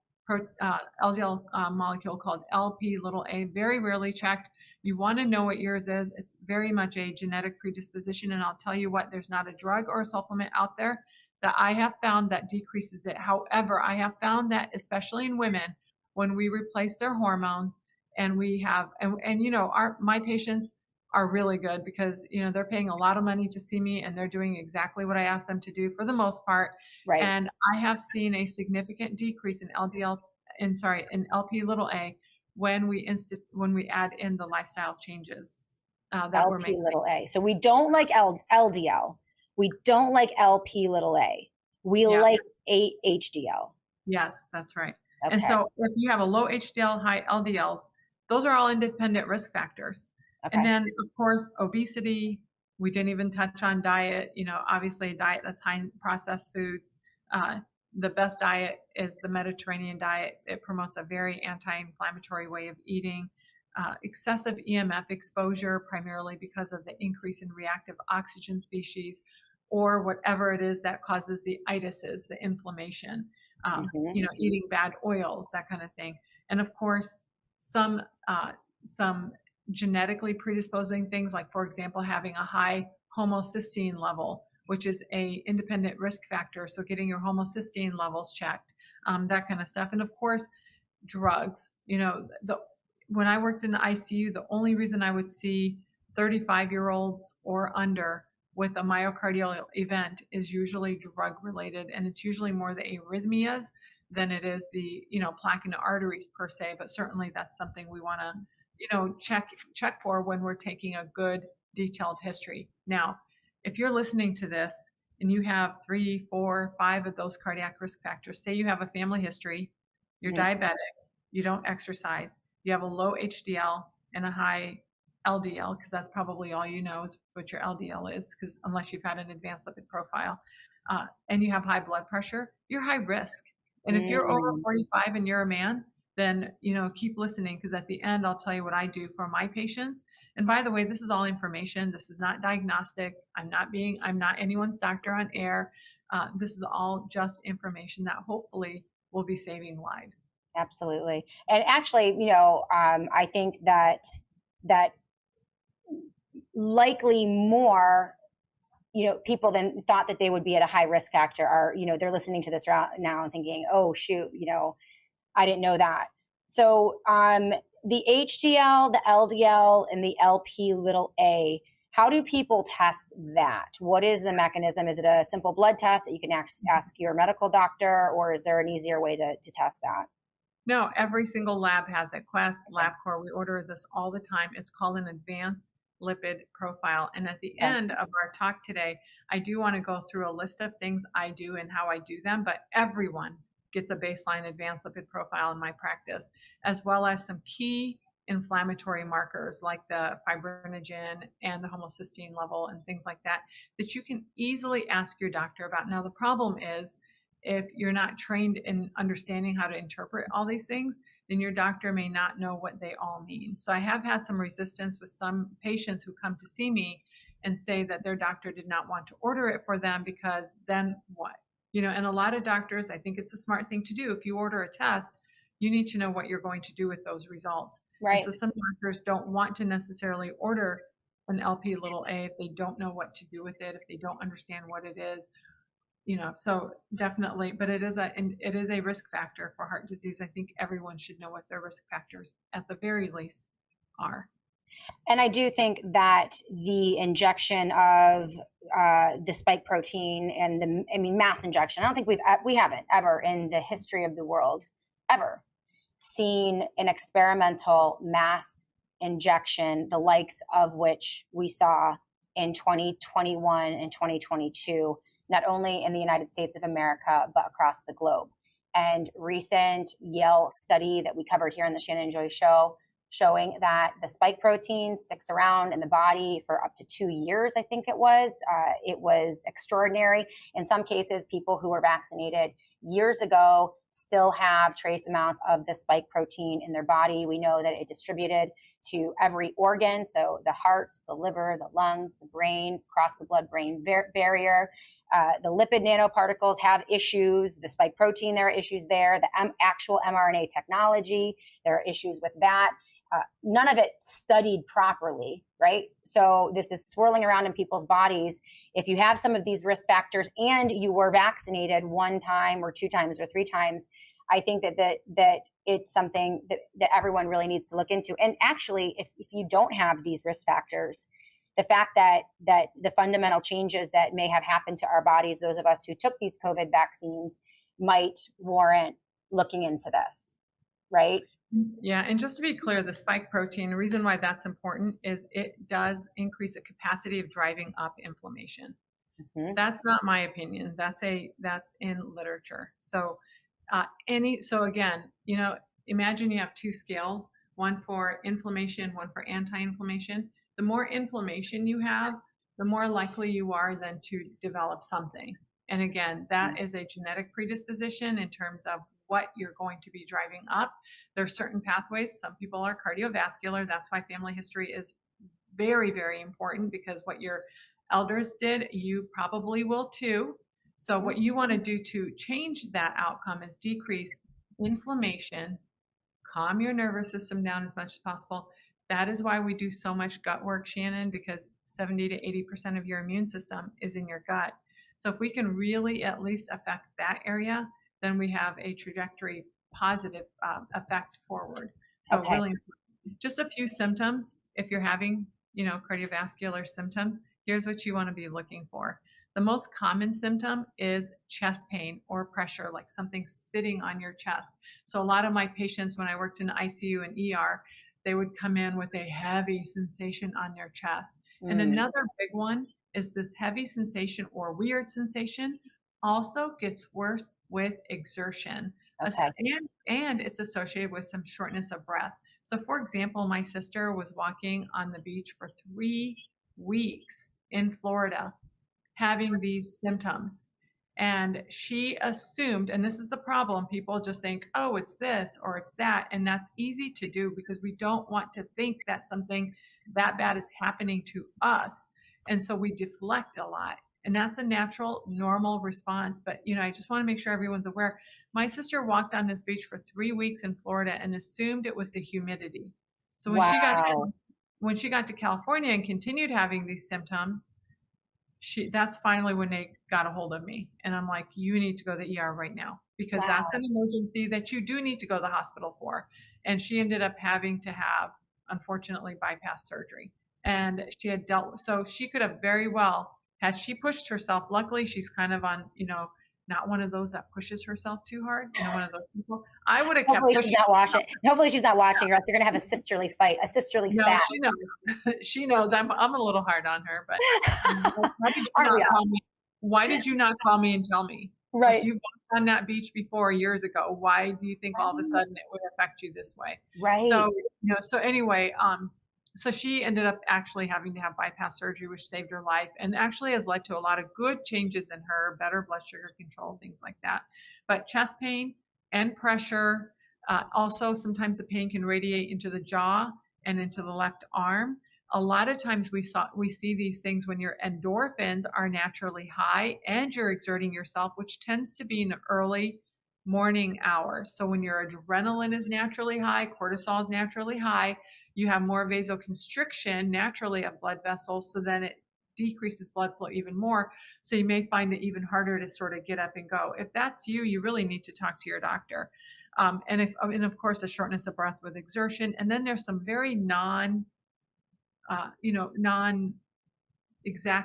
molecule called LP little a, very rarely checked. You want to know what yours is. It's very much a genetic predisposition. And I'll tell you what, there's not a drug or a supplement out there that I have found that decreases it. However, I have found that especially in women, when we replace their hormones and we have, and you know, my patients are really good because, you know, they're paying a lot of money to see me and they're doing exactly what I ask them to do for the most part. Right. And I have seen a significant decrease in in LP little a when we add in the lifestyle changes that we're LP making. little a. So we don't like LDL. We don't like LP little a. We like HDL. Yes, that's right. Okay. And so if you have a low HDL, high LDLs, those are all independent risk factors. Okay. And then, of course, obesity. We didn't even touch on diet. You know, obviously, a diet that's high in processed foods. The best diet is the Mediterranean diet. It promotes a very anti-inflammatory way of eating. Excessive EMF exposure, primarily because of the increase in reactive oxygen species, or whatever it is that causes the itises, the inflammation. You know, eating bad oils, that kind of thing. And of course, some genetically predisposing things, like, for example, having a high homocysteine level, which is a independent risk factor. So getting your homocysteine levels checked, that kind of stuff. And of course, drugs. When I worked in the ICU, the only reason I would see 35-year-olds or under with a myocardial event is usually drug related, and it's usually more the arrhythmias than it is the plaque in the arteries per se. But certainly that's something we want to check for when we're taking a good detailed history. Now, if you're listening to this and you have 3, 4, 5 of those cardiac risk factors, say you have a family history, you're diabetic, you don't exercise, you have a low HDL and a high LDL, because that's probably all you know is what your LDL is, because unless you've had an advanced lipid profile, and you have high blood pressure, you're high risk. And if you're over 45 and you're a man, then keep listening, because at the end I'll tell you what I do for my patients. And by the way, this is all information. This is not diagnostic. I'm not anyone's doctor on air. This is all just information that hopefully will be saving lives. Absolutely. And actually, I think that likely more people than thought that they would be at a high risk factor are, they're listening to this now and thinking, oh shoot, I didn't know that. So the HDL, the LDL, and the LP(a), how do people test that? What is the mechanism? Is it a simple blood test that you can ask your medical doctor, or is there an easier way to test that? No, every single lab has it. Quest, LabCorp, we order this all the time. It's called an advanced lipid profile. And at the end of our talk today, I do want to go through a list of things I do and how I do them, but everyone gets a baseline advanced lipid profile in my practice, as well as some key inflammatory markers like the fibrinogen and the homocysteine level and things like that you can easily ask your doctor about. Now, the problem is, if you're not trained in understanding how to interpret all these things, then your doctor may not know what they all mean. So I have had some resistance with some patients who come to see me and say that their doctor did not want to order it for them, because then what? And a lot of doctors, I think it's a smart thing to do. If you order a test, you need to know what you're going to do with those results. Right. And so some doctors don't want to necessarily order an LP(a) if they don't know what to do with it, if they don't understand what it is. So definitely, but it is a risk factor for heart disease. I think everyone should know what their risk factors at the very least are. And I do think that the injection of the spike protein and mass injection, I don't think we haven't ever in the history of the world ever seen an experimental mass injection, the likes of which we saw in 2021 and 2022, not only in the United States of America, but across the globe. And recent Yale study that we covered here in the Shannon and Joy Show, showing that the spike protein sticks around in the body for up to 2 years, I think it was. It was extraordinary. In some cases, people who were vaccinated years ago still have trace amounts of the spike protein in their body. We know that it distributed to every organ, so the heart, the liver, the lungs, the brain, across the blood-brain barrier. The lipid nanoparticles have issues. The spike protein, there are issues there. The actual mRNA technology, there are issues with that. None of it studied properly, right? So this is swirling around in people's bodies. If you have some of these risk factors and you were vaccinated 1 time or 2 times or 3 times, I think that it's something that everyone really needs to look into. And actually, if you don't have these risk factors, the fact that the fundamental changes that may have happened to our bodies, those of us who took these COVID vaccines, might warrant looking into this, right? Yeah, and just to be clear, the spike protein, the reason why that's important is it does increase the capacity of driving up inflammation. Mm-hmm. That's not my opinion. That's in literature. So again, imagine you have 2 scales, one for inflammation, one for anti-inflammation. The more inflammation you have, the more likely you are then to develop something. And again, that is a genetic predisposition in terms of what you're going to be driving up. There are certain pathways. Some people are cardiovascular. That's why family history is very, very important, because what your elders did, you probably will too. So what you want to do to change that outcome is decrease inflammation, calm your nervous system down as much as possible. That is why we do so much gut work, Shannon, because 70 to 80% of your immune system is in your gut. So if we can really at least affect that area, then we have a trajectory positive effect forward. So Okay. really, just a few symptoms. If you're having, cardiovascular symptoms, here's what you want to be looking for. The most common symptom is chest pain or pressure, like something sitting on your chest. So a lot of my patients, when I worked in ICU and ER, they would come in with a heavy sensation on their chest. And another big one is this heavy sensation or weird sensation also gets worse with exertion. Okay. And it's associated with some shortness of breath. So, for example, my sister was walking on the beach for 3 weeks in Florida having these symptoms. And she assumed, and this is the problem, people just think, oh, it's this or it's that. And that's easy to do because we don't want to think that something that bad is happening to us. And so we deflect a lot. And that's a natural, normal response. But, I just want to make sure everyone's aware. My sister walked on this beach for 3 weeks in Florida and assumed it was the humidity. So when she got to California and continued having these symptoms, that's finally when they got a hold of me. And I'm like, you need to go to the ER right now because that's an emergency that you do need to go to the hospital for. And she ended up having to have, unfortunately, bypass surgery. And she had so she could have very well, had she pushed herself, luckily she's kind of on, not one of those that pushes herself too hard, one of those people. I would have kept Hopefully pushing. she's not watching. Hopefully she's not watching, or else you're gonna have a sisterly fight, a sisterly No, spat. she knows. She knows. I'm a little hard on her, but why did you not call me and tell me? Right. Like, you walked on that beach before years ago. Why do you think all of a sudden it would affect you this way? Right. So anyway, so she ended up actually having to have bypass surgery, which saved her life and actually has led to a lot of good changes in her, better blood sugar control, things like that. But chest pain and pressure, also sometimes the pain can radiate into the jaw and into the left arm. A lot of times we see these things when your endorphins are naturally high and you're exerting yourself, which tends to be in the early morning hours. So when your adrenaline is naturally high, cortisol is naturally high, you have more vasoconstriction naturally of blood vessels. So then it decreases blood flow even more. So you may find it even harder to sort of get up and go. If that's you, you really need to talk to your doctor. And of course, a shortness of breath with exertion. And then there's some very non-exact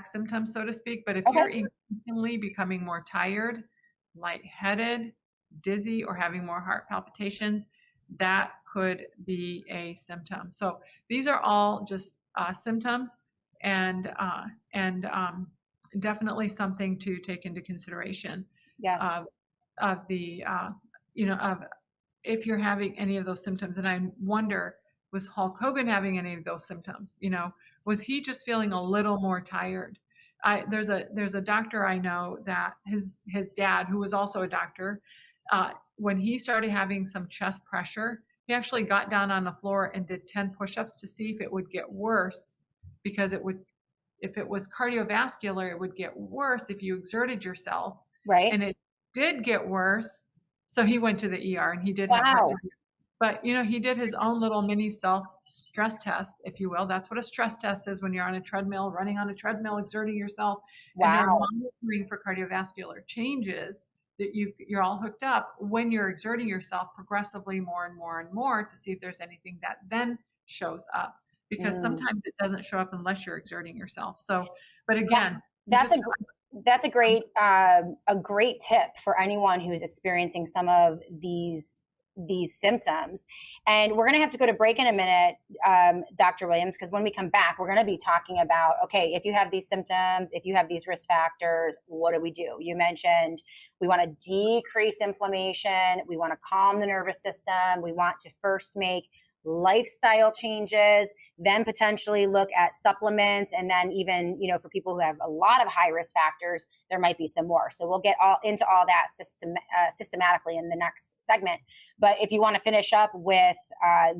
symptoms, so to speak. But if you're increasingly becoming more tired, lightheaded, dizzy, or having more heart palpitations, that could be a symptom. So these are all just symptoms and definitely something to take into consideration. Yeah. Of the of if you're having any of those symptoms. And I wonder, was Hulk Hogan having any of those symptoms? Was he just feeling a little more tired? There's a doctor I know that his dad, who was also a doctor, when he started having some chest pressure, he actually got down on the floor and did 10 push-ups to see if it would get worse, because if it was cardiovascular, it would get worse if you exerted yourself. Right. And it did get worse. So he went to the ER and he did have heart disease. But, he did his own little mini self stress test, if you will. That's what a stress test is when you're on a treadmill, running on a treadmill, exerting yourself. And they're monitoring for cardiovascular changes that you're all hooked up when you're exerting yourself progressively more and more and more to see if there's anything that then shows up. Because sometimes it doesn't show up unless you're exerting yourself. So, but again, that's a great tip for anyone who's experiencing some of these symptoms. And we're going to have to go to break in a minute, Dr. Williams, because when we come back, we're going to be talking about, okay, if you have these symptoms, if you have these risk factors, what do we do? You mentioned we want to decrease inflammation. We want to calm the nervous system. We want to first make lifestyle changes, then potentially look at supplements, and then even, for people who have a lot of high risk factors, there might be some more. So we'll get into all that systematically in the next segment. But if you want to finish up with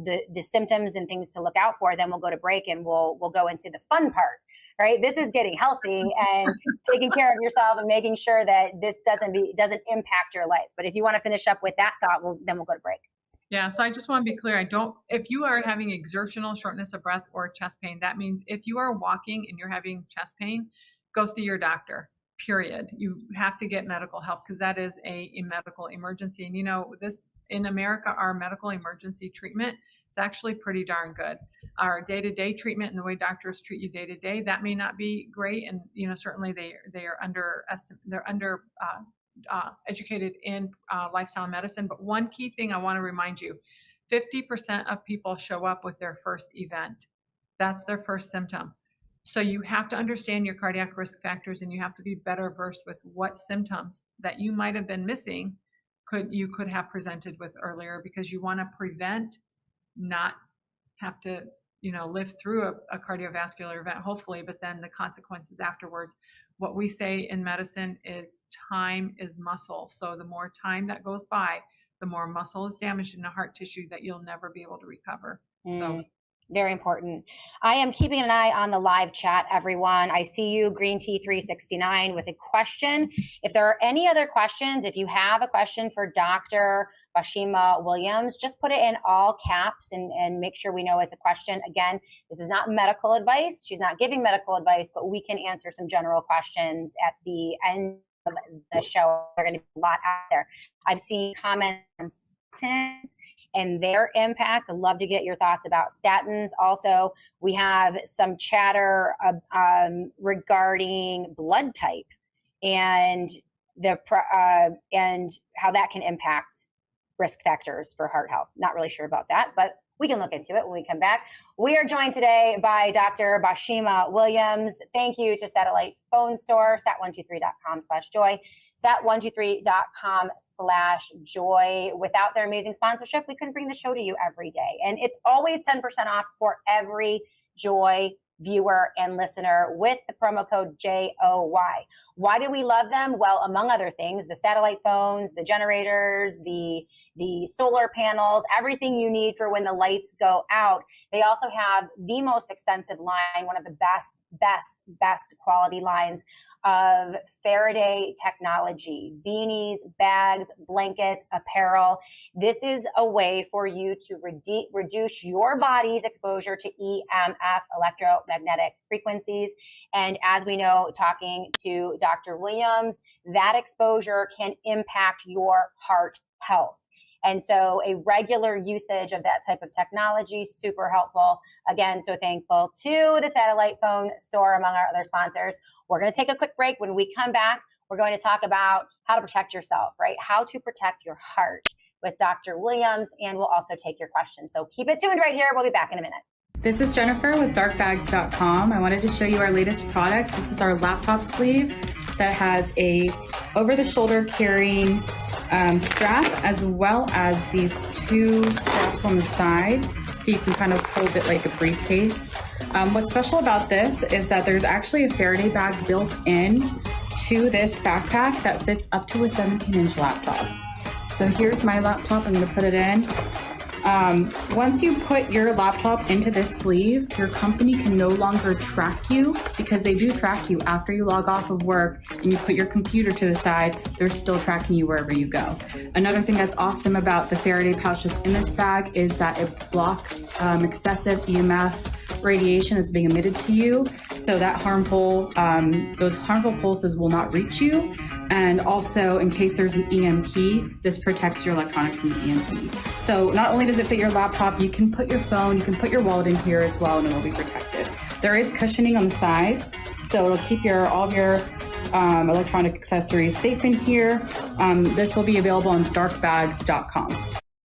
the symptoms and things to look out for, then we'll go to break and we'll go into the fun part. Right? This is getting healthy and taking care of yourself and making sure that this doesn't impact your life. But if you want to finish up with that thought, then we'll go to break. Yeah, so I just want to be clear. If you are having exertional shortness of breath or chest pain, that means if you are walking and you're having chest pain, go see your doctor, period. You have to get medical help because that is a medical emergency. And this in America, our medical emergency treatment is actually pretty darn good. Our day-to-day treatment and the way doctors treat you day-to-day, that may not be great. And, certainly they are under educated in lifestyle medicine. But one key thing I want to remind you, 50% of people show up with their first event. That's their first symptom. So you have to understand your cardiac risk factors, and you have to be better versed with what symptoms that you might have been missing you could have presented with earlier, because you want to prevent, not have to live through a cardiovascular event, hopefully, but then the consequences afterwards. What we say in medicine is time is muscle. So the more time that goes by, the more muscle is damaged in the heart tissue that you'll never be able to recover. So very important. I am keeping an eye on the live chat, everyone. I see you, Green Tea 369, with a question. If there are any other questions, if you have a question for Dr. Bashima Williams, just put it in all caps and make sure we know it's a question. Again, this is not medical advice. She's not giving medical advice, but we can answer some general questions at the end of the show. There are going to be a lot out there. I've seen comments on statins and their impact. I'd love to get your thoughts about statins. Also, we have some chatter regarding blood type and and how that can impact risk factors for heart health. Not really sure about that, but we can look into it when we come back. We are joined today by Dr. Bashima Williams. Thank you to Satellite Phone Store, sat123.com/joy, sat123.com/joy. Without their amazing sponsorship, we couldn't bring the show to you every day. And it's always 10% off for every Joy viewer and listener with the promo code JOY. Why do we love them? Well, among other things, the satellite phones, the generators, the solar panels, everything you need for when the lights go out. They also have the most extensive line, one of the best quality lines of Faraday technology, beanies, bags, blankets, apparel. This is a way for you to reduce your body's exposure to EMF, electromagnetic frequencies. And as we know, talking to Dr. Williams, that exposure can impact your heart health. And so a regular usage of that type of technology, super helpful. Again, so thankful to the Satellite Phone Store, among our other sponsors. We're going to take a quick break. When we come back, we're going to talk about how to protect yourself, right? How to protect your heart with Dr. Williams, and we'll also take your questions. So keep it tuned right here. We'll be back in a minute. This is Jennifer with darkbags.com. I wanted to show you our latest product. This is our laptop sleeve that has a over-the-shoulder carrying strap, as well as these two straps on the side, so you can kind of hold it like a briefcase. What's special about this is that there's actually a Faraday bag built in to this backpack that fits up to a 17-inch laptop. So here's my laptop. I'm going to put it in. Once you put your laptop into this sleeve, your company can no longer track you, because they do track you after you log off of work and you put your computer to the side. They're still tracking you wherever you go. Another thing that's awesome about the Faraday pouch that's in this bag is that it blocks excessive EMF radiation that's being emitted to you, so that those harmful pulses will not reach you. And also, in case there's an EMP, this protects your electronics from the EMP. So not only does it fit your laptop, you can put your phone, you can put your wallet in here as well, and it will be protected. There is cushioning on the sides, so it'll keep all of your electronic accessories safe in here. This will be available on darkbags.com.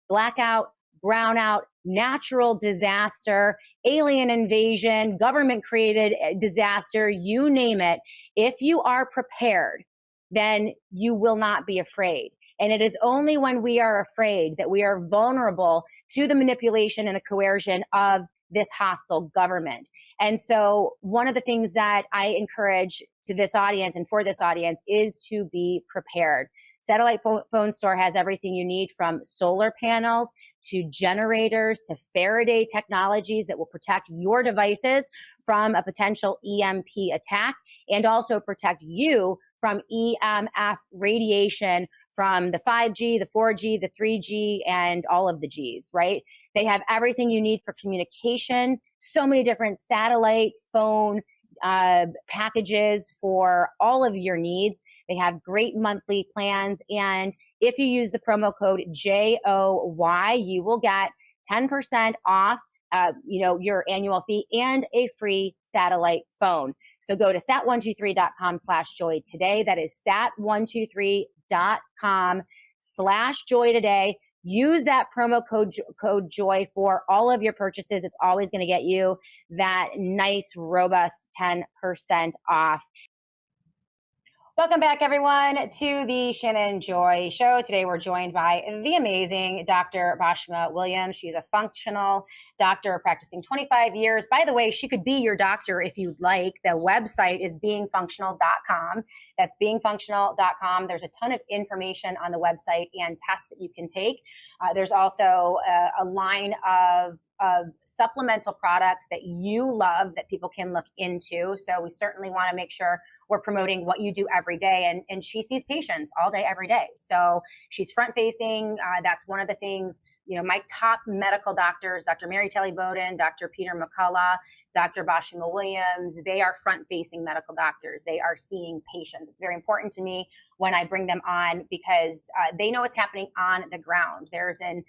Blackout, brownout, natural disaster, alien invasion, government-created disaster, you name it. If you are prepared, then you will not be afraid. And it is only when we are afraid that we are vulnerable to the manipulation and the coercion of this hostile government. And so one of the things that I encourage to this audience and for this audience is to be prepared. Satellite Phone Store has everything you need, from solar panels to generators to Faraday technologies that will protect your devices from a potential EMP attack, and also protect you from EMF radiation from the 5G, the 4G, the 3G, and all of the Gs, right? They have everything you need for communication, so many different satellite, phone, packages for all of your needs. They have great monthly plans. And if you use the promo code JOY, you will get 10% off your annual fee and a free satellite phone. So go to sat123.com/joy today. That is sat123.com/joy today. Use that promo code JOY for all of your purchases. It's always going to get you that nice, robust 10% off. Welcome back, everyone, to the Shannon Joy Show. Today, we're joined by the amazing Dr. Bashma Williams. She's a functional doctor practicing 25 years. By the way, she could be your doctor if you'd like. The website is beingfunctional.com. That's beingfunctional.com. There's a ton of information on the website and tests that you can take. There's also a line of supplemental products that you love that people can look into. So we certainly want to make sure we're promoting what you do every day. And she sees patients all day, every day. So she's front facing. That's one of the things, my top medical doctors, Dr. Mary Telly Bowden, Dr. Peter McCullough, Dr. Bashma Williams, they are front facing medical doctors. They are seeing patients. It's very important to me when I bring them on because they know what's happening on the ground. There's an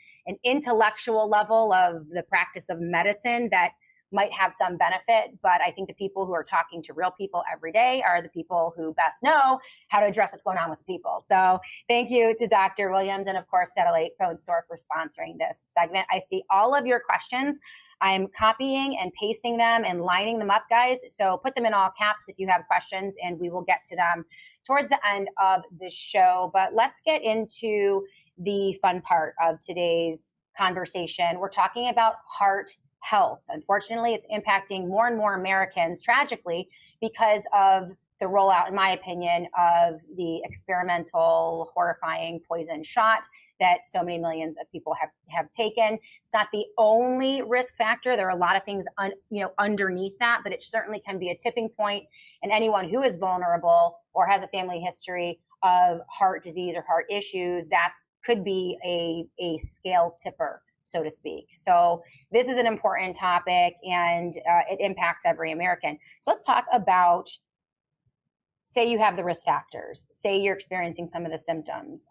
intellectual level of the practice of medicine that might have some benefit, but I think the people who are talking to real people every day are the people who best know how to address what's going on with the people. So thank you to Dr. Williams and, of course, Satellite Phone Store for sponsoring this segment. I see all of your questions. I'm copying and pasting them and lining them up, guys. So put them in all caps if you have questions, and we will get to them towards the end of the show. But let's get into the fun part of today's conversation. We're talking about heart health. Unfortunately, it's impacting more and more Americans, tragically, because of the rollout, in my opinion, of the experimental, horrifying poison shot that so many millions of people have taken. It's not the only risk factor. There are a lot of things underneath that, but it certainly can be a tipping point. And anyone who is vulnerable or has a family history of heart disease or heart issues, that could be a scale tipper, so to speak. So this is an important topic, and it impacts every American. So let's talk about, say you have the risk factors, say you're experiencing some of the symptoms.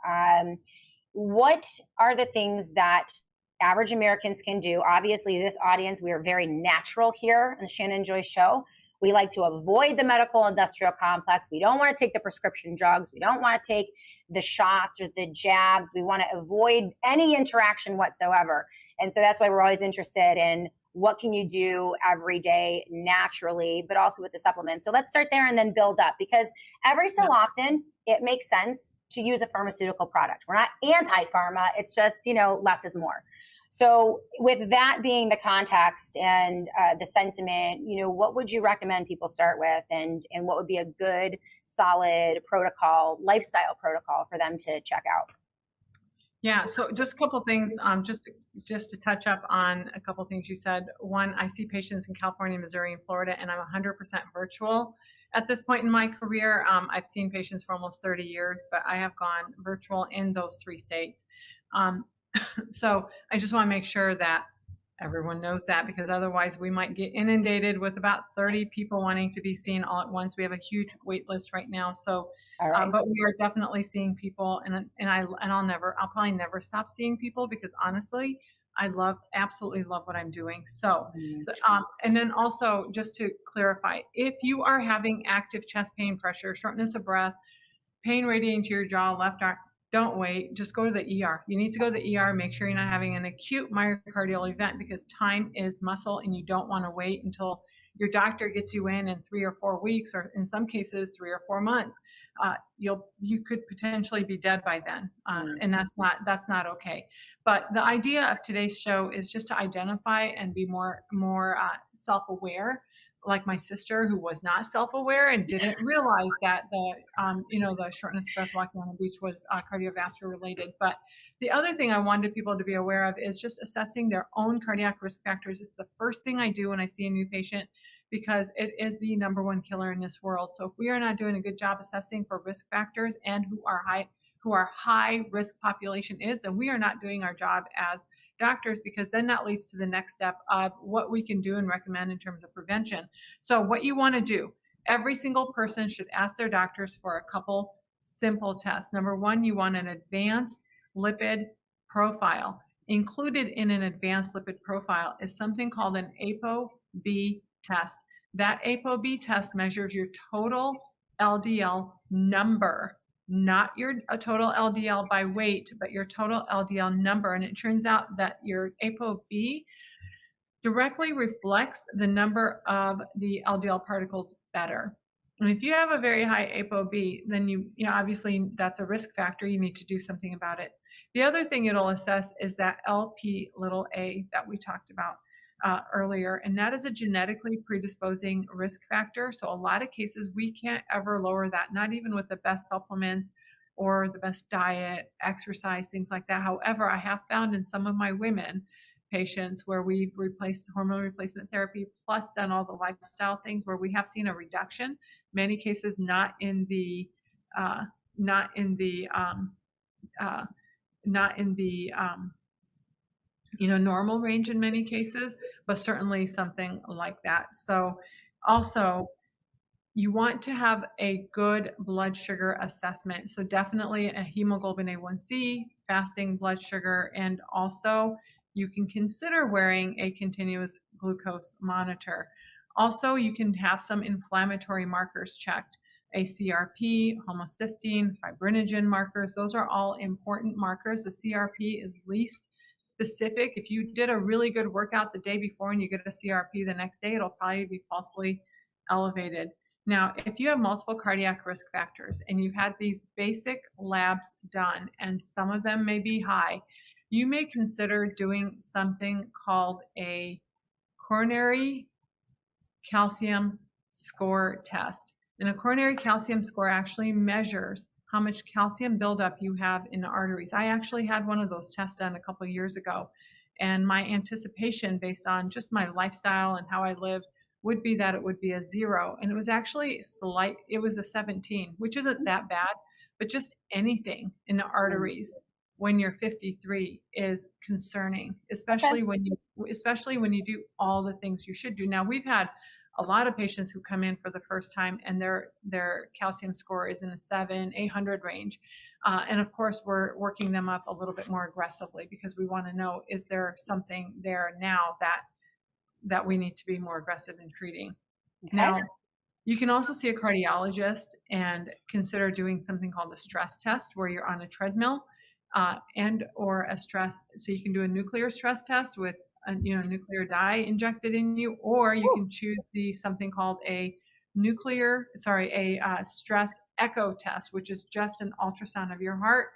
What are the things that average Americans can do? Obviously, this audience, we are very natural here on the Shannon Joy Show. We like to avoid the medical industrial complex. We don't want to take the prescription drugs. We don't want to take the shots or the jabs. We want to avoid any interaction whatsoever. And so that's why we're always interested in what can you do every day naturally, but also with the supplements. So let's start there and then build up, because every so often it makes sense to use a pharmaceutical product. We're not anti-pharma. It's just, less is more. So with that being the context and the sentiment, what would you recommend people start with, and what would be a good, solid protocol, lifestyle protocol for them to check out? Yeah, so just a couple of things, just to touch up on a couple of things you said. One, I see patients in California, Missouri, and Florida, and I'm 100% virtual at this point in my career. I've seen patients for almost 30 years, but I have gone virtual in those 3 states. So I just want to make sure that everyone knows that, because otherwise we might get inundated with about 30 people wanting to be seen all at once. We have a huge wait list right now. So, but we are definitely seeing people, and I'll probably never stop seeing people, because honestly, I absolutely love what I'm doing. So, and then also just to clarify, if you are having active chest pain, pressure, shortness of breath, pain radiating to your jaw, left arm, don't wait. Just go to the ER. You need to go to the ER. Make sure you're not having an acute myocardial event, because time is muscle, and you don't want to wait until your doctor gets you in 3 or 4 weeks, or in some cases 3 or 4 months. You could potentially be dead by then, and that's not okay. But the idea of today's show is just to identify and be more self-aware. Like my sister, who was not self-aware and didn't realize that the shortness of breath walking on the beach was cardiovascular related. But the other thing I wanted people to be aware of is just assessing their own cardiac risk factors. It's the first thing I do when I see a new patient, because it is the number one killer in this world. So if we are not doing a good job assessing for risk factors and who who our high risk population is, then we are not doing our job as doctors, because then that leads to the next step of what we can do and recommend in terms of prevention. So what you want to do, every single person should ask their doctors for a couple simple tests. Number one, you want an advanced lipid profile. Included in an advanced lipid profile is something called an ApoB test. That ApoB test measures your total LDL number, not your total LDL by weight, but your total LDL number. And it turns out that your ApoB directly reflects the number of the LDL particles better. And if you have a very high ApoB, then you obviously that's a risk factor. You need to do something about it. The other thing it'll assess is that LP little a that we talked about earlier, and that is a genetically predisposing risk factor. So a lot of cases we can't ever lower that, not even with the best supplements or the best diet, exercise, things like that. However, I have found in some of my women patients where we've replaced hormone replacement therapy plus done all the lifestyle things where we have seen a reduction. Many cases not in the normal range in many cases, but certainly something like that. So also you want to have a good blood sugar assessment. So definitely a hemoglobin A1C, fasting blood sugar, and also you can consider wearing a continuous glucose monitor. Also, you can have some inflammatory markers checked, a CRP, homocysteine, fibrinogen markers. Those are all important markers. The CRP is least specific. If you did a really good workout the day before and you get a CRP the next day, it'll probably be falsely elevated. Now, if you have multiple cardiac risk factors and you've had these basic labs done and some of them may be high, you may consider doing something called a coronary calcium score test. And a coronary calcium score actually measures how much calcium buildup you have in the arteries. I actually had one of those tests done a couple of years ago, and my anticipation based on just my lifestyle and how I live would be that it would be a 0, and it was actually slight. It was a 17, which isn't that bad, but just anything in the arteries when you're 53 is concerning, especially when you do all the things you should do. Now, we've had a lot of patients who come in for the first time and their calcium score is in the 700-800 range. And of course, we're working them up a little bit more aggressively because we want to know, is there something there now that we need to be more aggressive in treating? Okay. Now, you can also see a cardiologist and consider doing something called a stress test where you're on a treadmill and or a stress. So you can do a nuclear stress test with a nuclear dye injected in you, or you can choose something called a stress echo test, which is just an ultrasound of your heart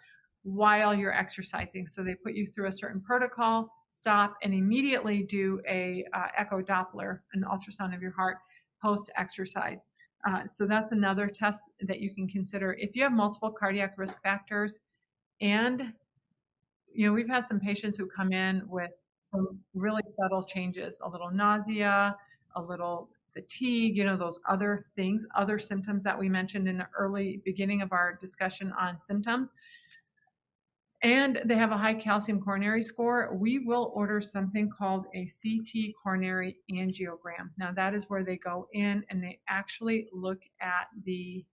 while you're exercising. So they put you through a certain protocol, stop, and immediately do a echo Doppler, an ultrasound of your heart post exercise. So that's another test that you can consider if you have multiple cardiac risk factors. And we've had some patients who come in with some really subtle changes, a little nausea, a little fatigue, those other things, other symptoms that we mentioned in the early beginning of our discussion on symptoms. And they have a high calcium coronary score. We will order something called a CT coronary angiogram. Now, that is where they go in and they actually look at the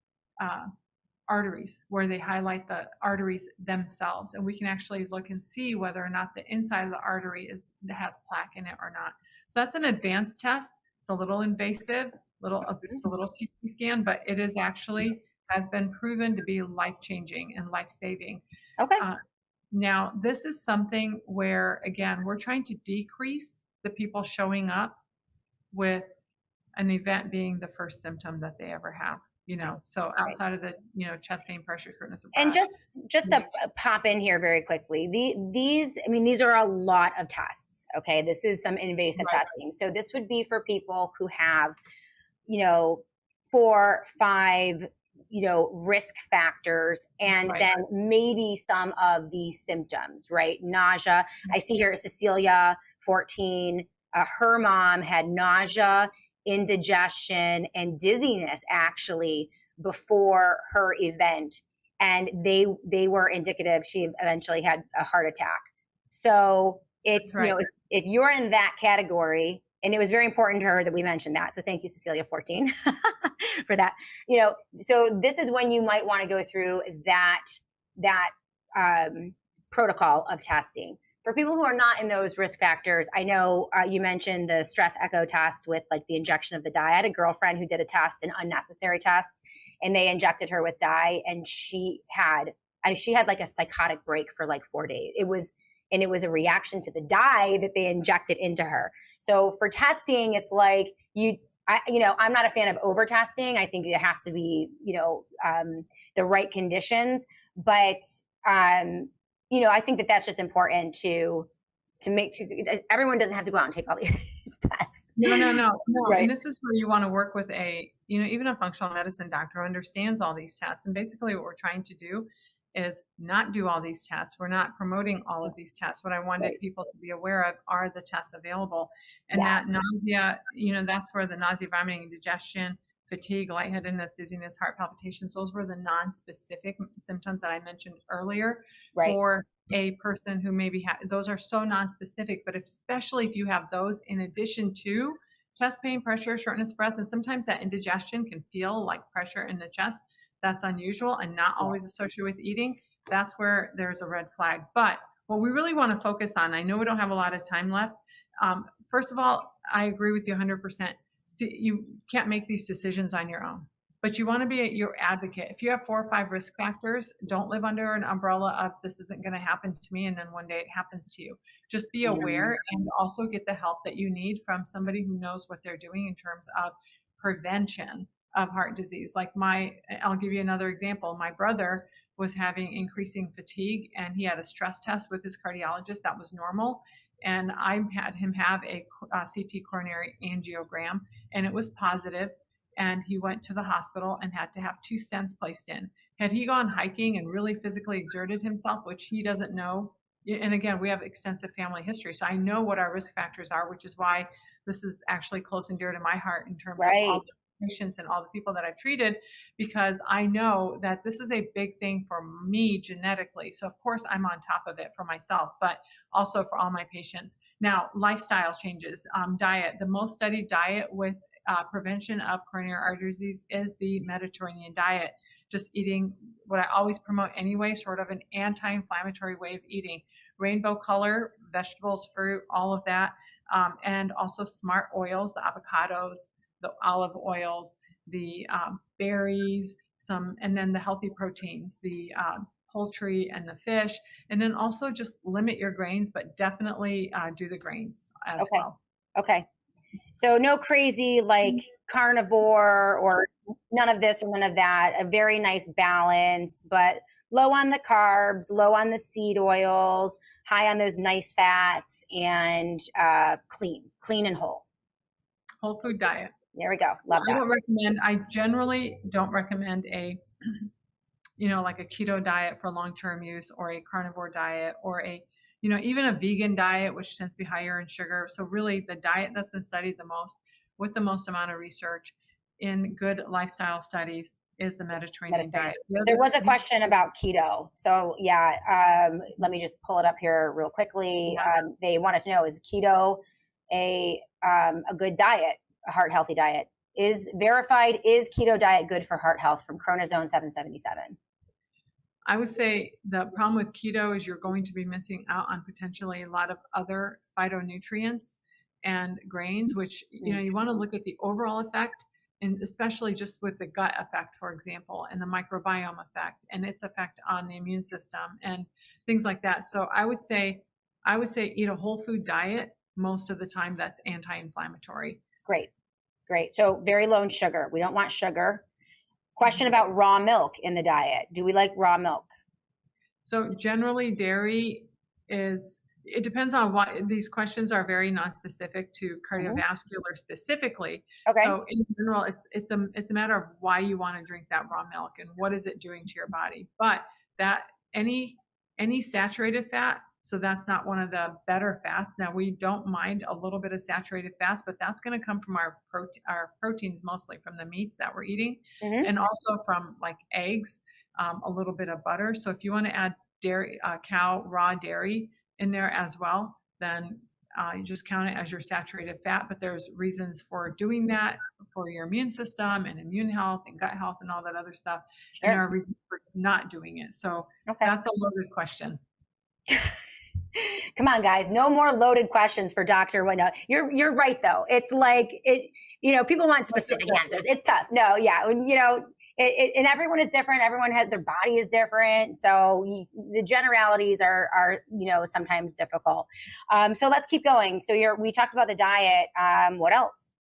arteries, where they highlight the arteries themselves, and we can actually look and see whether or not the inside of the artery has plaque in it or not. So that's an advanced test. It's a little invasive, it's a little CT scan, but it is actually has been proven to be life-changing and life-saving. Okay. Now, this is something where, again, we're trying to decrease the people showing up with an event being the first symptom that they ever have. So outside of the, chest pain, pressure, shortness of breath. And just to pop in here very quickly, these are a lot of tests. Okay. This is some invasive testing. So this would be for people who have, 4, 5, risk factors, and then maybe some of these symptoms, right? Nausea. I see here Cecilia, 14, her mom had nausea, indigestion, and dizziness actually before her event. and they were indicative. She eventually had a heart attack. So it's, Right. if you're in that category, and it was very important to her that we mentioned that. So thank you, Cecilia 14, for that. So this is when you might want to go through that protocol of testing. For people who are not in those risk factors, I know you mentioned the stress echo test with like the injection of the dye. I had a girlfriend who did a test, an unnecessary test, and they injected her with dye, and she had like a psychotic break for like 4 days. It was a reaction to the dye that they injected into her. So for testing, it's like I'm not a fan of over testing. I think it has to be, the right conditions, but I think that that's just important to make. Everyone doesn't have to go out and take all these tests. No. Right. And this is where you want to work with even a functional medicine doctor who understands all these tests. And basically what we're trying to do is not do all these tests. We're not promoting all of these tests. What I wanted people to be aware of are the tests available. And that nausea, that's where the nausea, vomiting, indigestion, fatigue, lightheadedness, dizziness, heart palpitations, those were the non-specific symptoms that I mentioned earlier for a person who maybe those are so non-specific, but especially if you have those in addition to chest pain, pressure, shortness of breath, and sometimes that indigestion can feel like pressure in the chest. That's unusual and not always associated with eating. That's where there's a red flag. But what we really want to focus on, I know we don't have a lot of time left. First of all, I agree with you 100%. You can't make these decisions on your own, but you want to be your advocate. If you have 4 or 5 risk factors, don't live under an umbrella of this isn't going to happen to me, and then one day it happens to you. Just be aware and also get the help that you need from somebody who knows what they're doing in terms of prevention of heart disease. I'll give you another example. My brother was having increasing fatigue, and he had a stress test with his cardiologist that was normal. And I had him have a CT coronary angiogram, and it was positive. And he went to the hospital and had to have 2 stents placed in. Had he gone hiking and really physically exerted himself, which he doesn't know, and again, we have extensive family history, so I know what our risk factors are, which is why this is actually close and dear to my heart in terms of all the patients and all the people that I've treated, because I know that this is a big thing for me genetically. So of course I'm on top of it for myself, but also for all my patients. Now, lifestyle changes, diet. The most studied diet with prevention of coronary artery disease is the Mediterranean diet. Just eating what I always promote anyway, sort of an anti-inflammatory way of eating. Rainbow color, vegetables, fruit, all of that. And also smart oils, the avocados, the olive oils, the berries, and then the healthy proteins, the poultry and the fish. And then also just limit your grains, but definitely do the grains as well. Okay. So no crazy like carnivore or none of this or none of that. A very nice balance, but low on the carbs, low on the seed oils, high on those nice fats, and clean and whole. Whole food diet. There we go. Love that. I generally don't recommend a, like a keto diet for long-term use, or a carnivore diet, or even a vegan diet, which tends to be higher in sugar. So really the diet that's been studied the most with the most amount of research in good lifestyle studies is the Mediterranean diet. There was a question about keto. So let me just pull it up here real quickly. They wanted to know, is keto a good diet, a heart healthy diet? Is keto diet good for heart health, from Chronozone 777? I would say the problem with keto is you're going to be missing out on potentially a lot of other phytonutrients and grains, which, you want to look at the overall effect, and especially just with the gut effect, for example, and the microbiome effect and its effect on the immune system and things like that. So I would say eat a whole food diet most of the time that's anti-inflammatory. Great. So very low in sugar. We don't want sugar. Question about raw milk in the diet. Do we like raw milk? So generally dairy it depends on what. These questions are very non-specific to cardiovascular specifically. Okay. So in general, it's a matter of why you want to drink that raw milk and what is it doing to your body. But that any saturated fat, so that's not one of the better fats. Now, we don't mind a little bit of saturated fats, but that's going to come from our proteins, mostly from the meats that we're eating, and also from like eggs. a little bit of butter. So if you want to add dairy, cow raw dairy in there as well, then you just count it as your saturated fat. But there's reasons for doing that for your immune system and immune health and gut health and all that other stuff. Sure. And there are reasons for not doing it. So that's a loaded question. Come on, guys, no more loaded questions for Dr. Wino. You're right though. It's like people want specific answers. It's tough. No, yeah, and everyone is different. Everyone has, their body is different. So the generalities are sometimes difficult. So let's keep going. So we talked about the diet. What else?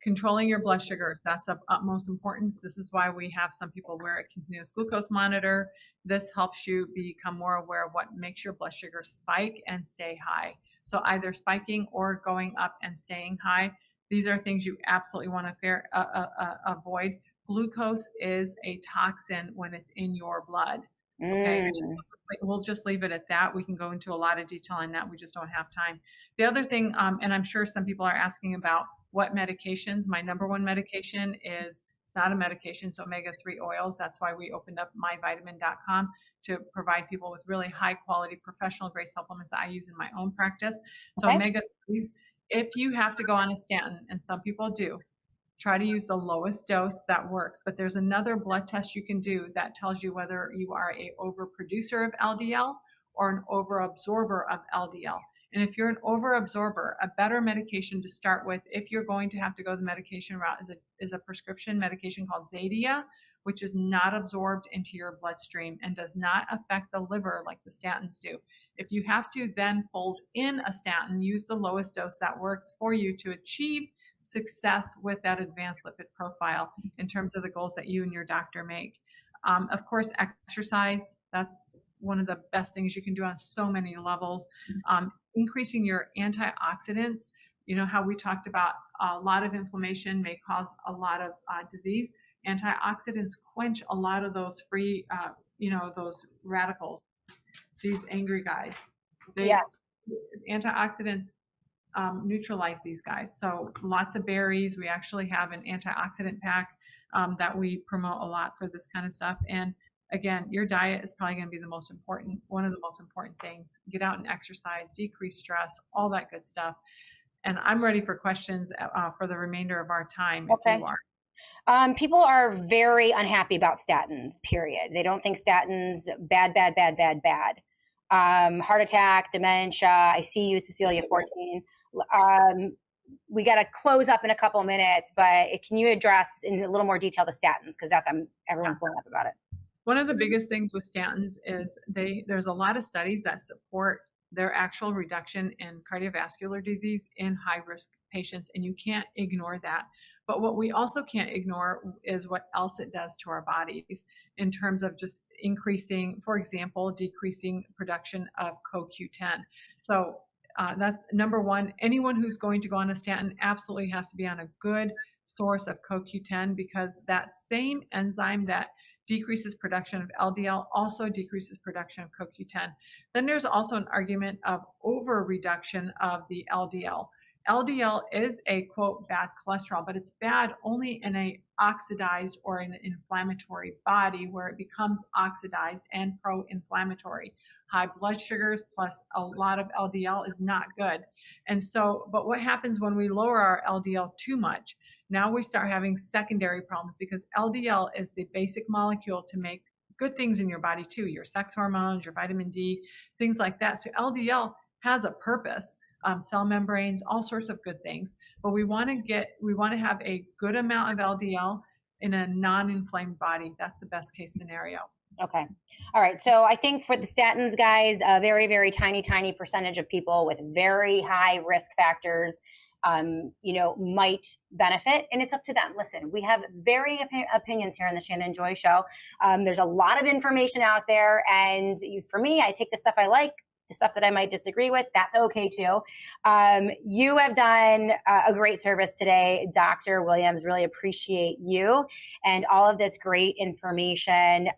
Controlling your blood sugars, that's of utmost importance. This is why we have some people wear a continuous glucose monitor. This helps you become more aware of what makes your blood sugar spike and stay high. So either spiking or going up and staying high. These are things you absolutely want to avoid. Glucose is a toxin when it's in your blood. Okay. We'll just leave it at that. We can go into a lot of detail on that. We just don't have time. The other thing, and I'm sure some people are asking about what medications. My number one medication is, it's not a medication, it's omega-3 oils. That's why we opened up myvitamin.com to provide people with really high quality professional grade supplements that I use in my own practice. So omega-3s, if you have to go on a statin, and some people do, try to use the lowest dose that works. But there's another blood test you can do that tells you whether you are a overproducer of LDL or an overabsorber of LDL. And if you're an overabsorber, a better medication to start with, if you're going to have to go the medication route, is a prescription medication called Zadia, which is not absorbed into your bloodstream and does not affect the liver like the statins do. If you have to then fold in a statin, use the lowest dose that works for you to achieve success with that advanced lipid profile in terms of the goals that you and your doctor make. Of course, exercise, that's one of the best things you can do on so many levels. Increasing your antioxidants, how we talked about a lot of inflammation may cause a lot of disease. Antioxidants quench a lot of those free, those radicals, these angry guys. Antioxidants neutralize these guys. So lots of berries. We actually have an antioxidant pack that we promote a lot for this kind of stuff. And again, your diet is probably going to be one of the most important things. Get out and exercise, decrease stress, all that good stuff. And I'm ready for questions for the remainder of our time, if you are. People are very unhappy about statins, period. They don't think statins, bad. Heart attack, dementia. I see you, Cecilia 14. We got to close up in a couple of minutes, but can you address in a little more detail the statins? Because everyone's blowing up about it. One of the biggest things with statins is there's a lot of studies that support their actual reduction in cardiovascular disease in high-risk patients, and you can't ignore that. But what we also can't ignore is what else it does to our bodies in terms of just increasing, for example, decreasing production of CoQ10. So that's number one. Anyone who's going to go on a statin absolutely has to be on a good source of CoQ10, because that same enzyme that decreases production of LDL also decreases production of CoQ10. Then there's also an argument of over reduction of the LDL. LDL is a, quote, bad cholesterol, but it's bad only in a oxidized or an inflammatory body where it becomes oxidized and pro-inflammatory. High blood sugars plus a lot of LDL is not good. And so, but what happens when we lower our LDL too much? Now we start having secondary problems, because LDL is the basic molecule to make good things in your body too, your sex hormones, your vitamin D, things like that. So LDL has a purpose. Cell membranes, all sorts of good things. But we want to have a good amount of LDL in a non-inflamed body. That's the best case scenario. Okay. All right. So I think for the statins, guys, a very, very tiny percentage of people with very high risk factors, might benefit, and it's up to them. Listen, we have varying opinions here on the Shannon Joy Show. There's a lot of information out there, and for me, I take the stuff I like. The stuff that I might disagree with, that's okay too. You have done a great service today, Dr. Williams. Really appreciate you and all of this great information.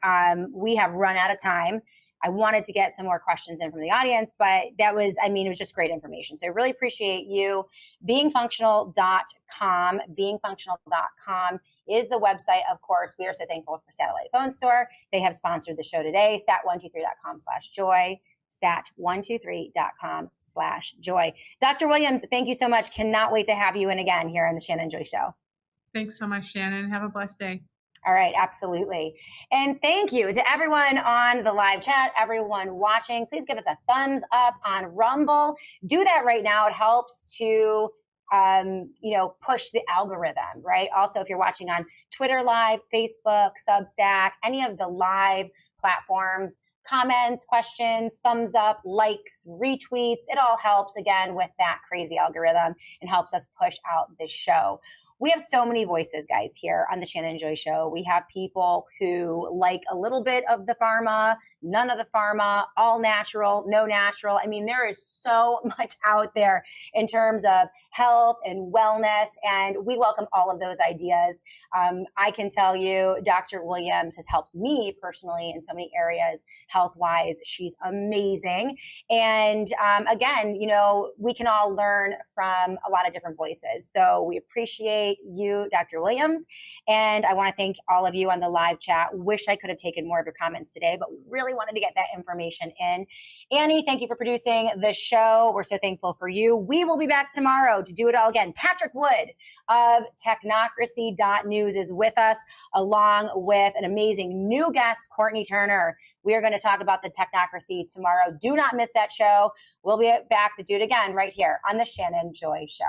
We have run out of time. I wanted to get some more questions in from the audience, but that was, I mean, it was just great information. So I really appreciate you. Beingfunctional.com, beingfunctional.com is the website. Of course, we are so thankful for Satellite Phone Store. They have sponsored the show today, sat123.com/joy, sat123.com/joy. Dr. Williams, thank you so much. Cannot wait to have you in again here on the Shannon Joy Show. Thanks so much, Shannon. Have a blessed day. All right, absolutely. And thank you to everyone on the live chat, everyone watching. Please give us a thumbs up on Rumble. Do that right now. It helps to push the algorithm, right? Also, if you're watching on Twitter Live, Facebook, Substack, any of the live platforms, comments, questions, thumbs up, likes, retweets, it all helps, again, with that crazy algorithm and helps us push out this show. We have so many voices, guys, here on the Shannon Joy Show. We have people who like a little bit of the pharma, none of the pharma, all natural, no natural. I mean, there is so much out there in terms of health and wellness, and we welcome all of those ideas. I can tell you, Dr. Williams has helped me personally in so many areas, health-wise. She's amazing. And again, we can all learn from a lot of different voices. So we appreciate you, Dr. Williams. And I want to thank all of you on the live chat. Wish I could have taken more of your comments today, but we really wanted to get that information in. Annie, thank you for producing the show. We're so thankful for you. We will be back tomorrow to do it all again. Patrick Wood of technocracy.news is with us, along with an amazing new guest, Courtney Turner. We are going to talk about the technocracy tomorrow. Do not miss that show. We'll be back to do it again right here on the Shannon Joy Show.